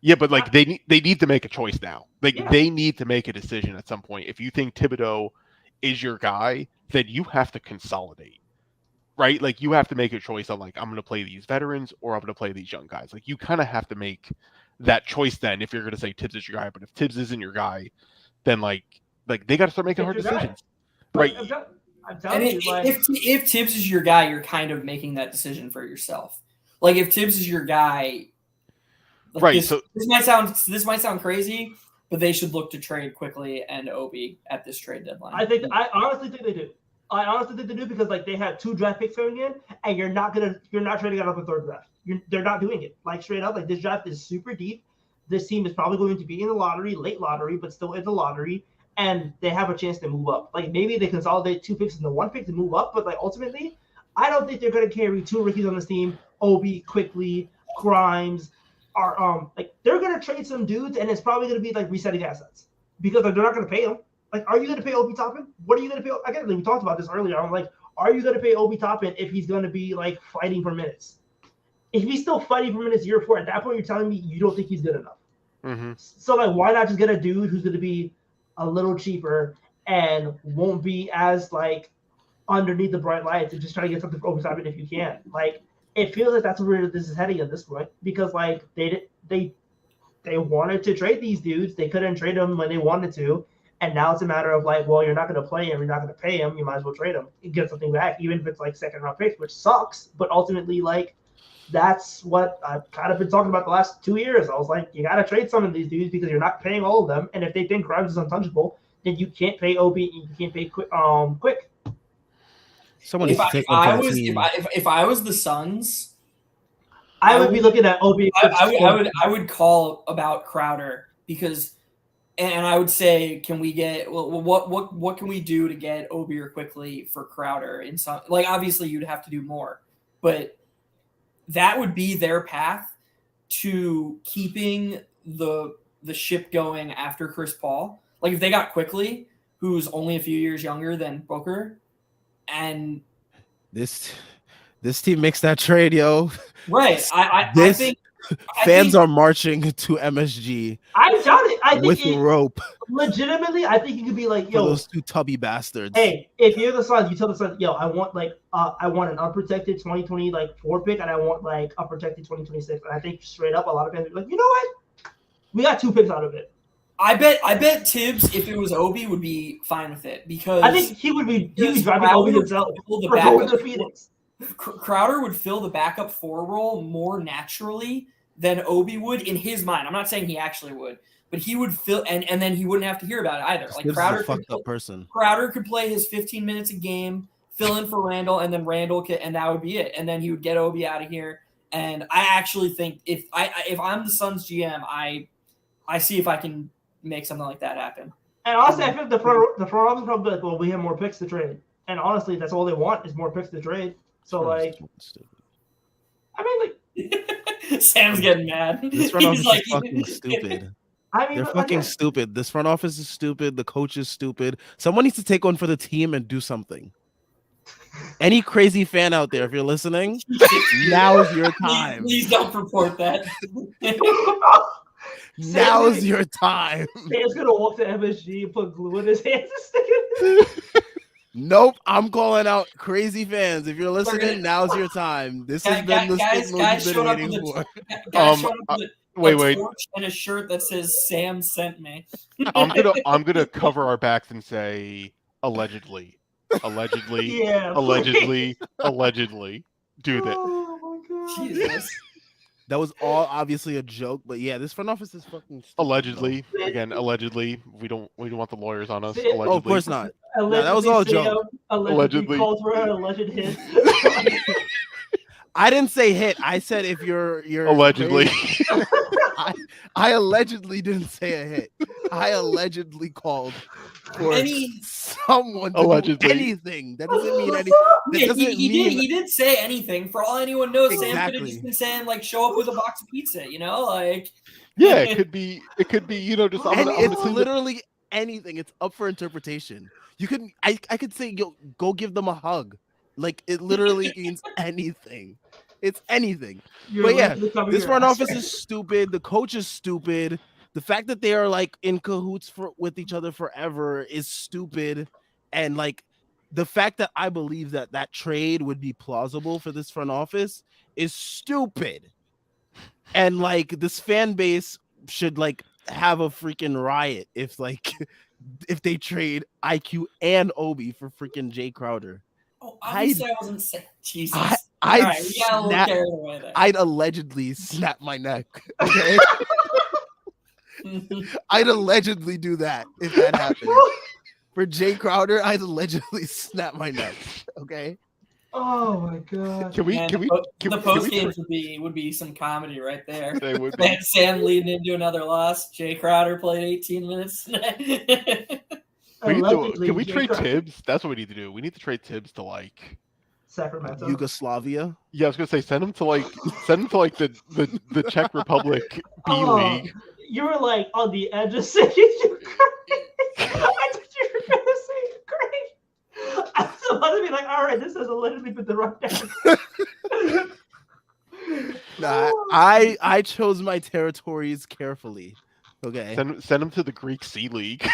Yeah, but like they need to make a choice now. Like, they need to make a decision at some point. If you think Thibodeau is your guy, then you have to consolidate, right? Like, you have to make a choice on, like, I'm going to play these veterans or I'm going to play these young guys. Like, you kind of have to make that choice then, if you're going to say Tibbs is your guy. But if Tibbs isn't your guy, then like they got to start making hard decisions, right? I'm telling you, if Tibbs is your guy, you're kind of making that decision for yourself. Like, if Tibbs is your guy, like, right? This might sound crazy, but they should look to trade quickly and Obi at this trade deadline. I honestly think they do. Because, like, they had 2 draft picks coming in, and you're not trading out of a 3rd draft. They're not doing it. Like, straight up, like, this draft is super deep. This team is probably going to be in the lottery, late lottery, but still in the lottery, and they have a chance to move up. Like, maybe they consolidate 2 picks into 1 pick to move up, but, like, ultimately, I don't think they're going to carry 2 rookies on this team. Obi, Quickly, Grimes are they're going to trade some dudes, and it's probably going to be like resetting assets, because, like, they're not going to pay them. Like, are you going to pay Obi Toppin? What are you going to pay? Again, we talked about this earlier. I'm like, are you going to pay Obi Toppin if he's going to be, like, fighting for minutes? If he's still fighting for minutes year 4, at that point, you're telling me you don't think he's good enough. Mm-hmm. So, like, why not just get a dude who's going to be a little cheaper and won't be as, like, underneath the bright lights, and just try to get something for Obi Toppin if you can? Like, it feels like that's where this is heading at this point, because, like, they wanted to trade these dudes. They couldn't trade them when they wanted to. And now it's a matter of, like, well, you're not going to play him. You're not going to pay him. You might as well trade him and get something back, even if it's, like, 2nd-round picks, which sucks. But ultimately, like, that's what I've kind of been talking about the last 2 years. I was like, you got to trade some of these dudes because you're not paying all of them. And if they think Grimes is untouchable, then you can't pay Obi and you can't pay Quick. Someone if I was the Suns, I would be looking at Obi. I would call about Crowder, because, and I would say, can we get what can we do to get Obi or Quickly for Crowder? In some, like, obviously you'd have to do more, but that would be their path to keeping the ship going after Chris Paul. Like, if they got Quickly, who's only a few years younger than Booker, and this This team makes that trade, yo. Right. I This think fans are marching to MSG I doubt it. I with think the rope legitimately, I think you could be like, for yo, those two tubby bastards. hey, if you're the Suns, you tell the Suns, yo, I want an unprotected 2020 like 4 pick, and I want like a protected 2026. And I think straight up, a lot of fans would be like, you know what? We got 2 picks out of it. I bet Tibbs, if it was Obi, would be fine with it because I think he would be driving Crowder Obi would himself fill the for going backup to Phoenix. Crowder would fill the backup 4 role more naturally than Obi would in his mind. I'm not saying he actually would, but he would fill and then he wouldn't have to hear about it either. Like This Crowder is a could fucked up person. Crowder could play his 15 minutes a game, fill in for Randall, and then Randall could, and that would be it. And then he would get Obi out of here. And I actually think if I'm the Suns GM, I see if I can make something like that happen. And honestly, I think the front office probably like, well, we have more picks to trade. And honestly, that's all they want is more picks to trade. So like, I mean, like, Sam's getting mad. This front office He's like, is fucking stupid. I mean, They're like, fucking yeah. stupid. This front office is stupid. The coach is stupid. Someone needs to take one for the team and do something. Any crazy fan out there, if you're listening, now is your time. Please don't report that. Now is your time. Sam's gonna walk to MSG and put glue in his hands and stick it in. Nope, I'm calling out crazy fans. If you're listening, now's your time. This has been the signal guys you've showed been up waiting with for. guys showed up with Wait. torch and a shirt that says Sam sent me. I'm gonna cover our backs and say allegedly. Yeah, allegedly do this. Oh my god. Jesus. That was all obviously a joke, but yeah, this front office is fucking stupid, Allegedly, again, allegedly. We don't want the lawyers on us. Oh, Allegedly. Oh, of course not. Allegedly, that was all a Sam joke. Allegedly called for an alleged hit. I didn't say hit. I said if you're Allegedly. I allegedly didn't say a hit. I allegedly called for someone to Allegedly. do anything. That doesn't mean anything. Yeah, he did say anything. For all anyone knows, Sam could have Exactly. just been saying like, "Show up with a box of pizza," you know, like. Yeah, it could be, you know, just I'm And gonna it's clean the- literally anything. It's up for interpretation. You could I could say, yo, go give them a hug. Like it literally means anything. It's anything. But yeah, this front office is stupid. The coach is stupid. The fact that they are like in cahoots with each other forever is stupid. And like the fact that I believe that trade would be plausible for this front office is stupid. And like this fan base should like have a freaking riot if they trade IQ and Obi for freaking Jay Crowder. Oh, obviously, I wasn't saying Jesus. I'd allegedly snap my neck. Okay? I'd allegedly do that if that happened. For Jay Crowder, I'd allegedly snap my neck. Okay. Oh my god. Can we the post games would be some comedy right there. They would be. And Sam leading into another loss. Jay Crowder played 18 minutes. Can we trade Tibbs? That's what we need to do. We need to trade Tibbs to like Sacramento, Yugoslavia. Yeah, I was gonna say send him to like the Czech Republic B League. You were like on the edge of saying Ukraine. I thought you were gonna say Ukraine. I was about to be like, all right, this has literally been the rundown. Nah, I chose my territories carefully. Okay. Send him to the Greek Sea League.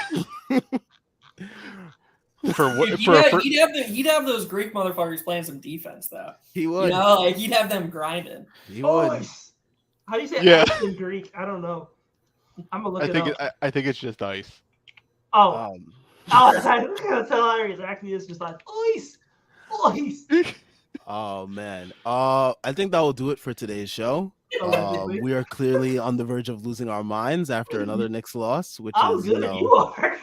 He'd have those Greek motherfuckers playing some defense though. He would. You know, like he'd have them grinding. He would. How do you say ice in Greek? I don't know. I'm gonna look it up. I think it's just ice. Oh, that's hilarious. Actually, it's just like ice. Oh man. I think that will do it for today's show. We are clearly on the verge of losing our minds after another Knicks loss, which is good as you are.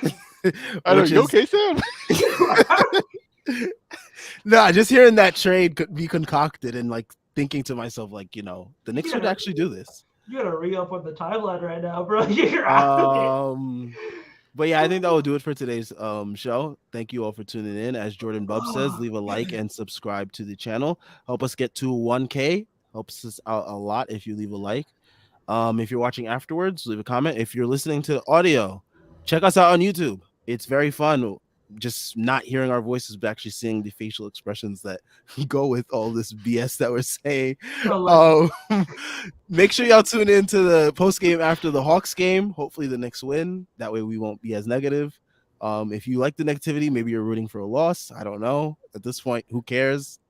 I know. You okay, Sam? Nah, just hearing that trade could be concocted and like thinking to myself, like, you know, the Knicks would actually do this. You gotta re-up on the timeline right now, bro. You're out. But yeah, I think that will do it for today's show. Thank you all for tuning in. As Jordan Bub says, leave a like and subscribe to the channel. Help us get to 1K. Helps us out a lot if you leave a like. If you're watching afterwards, leave a comment. If you're listening to the audio, check us out on YouTube. It's very fun. just not hearing our voices, but actually seeing the facial expressions that go with all this BS that we're saying. Make sure y'all tune in to the post game after the Hawks game. Hopefully the Knicks win. That way we won't be as negative. If you like the negativity, maybe you're rooting for a loss. I don't know. At this point, who cares?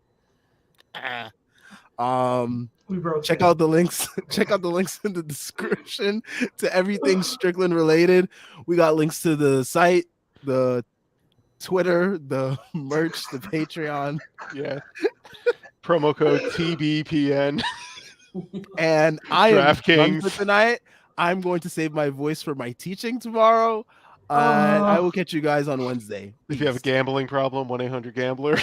Check out the links. Check out the links in the description to everything Strickland related. We got links to the site, the Twitter, the merch, the Patreon. Yeah. Promo code TBPN. And I am done DraftKings. for tonight. I'm going to save my voice for my teaching tomorrow. And I will catch you guys on Wednesday. If you have a gambling problem, 1-800-GAMBLER.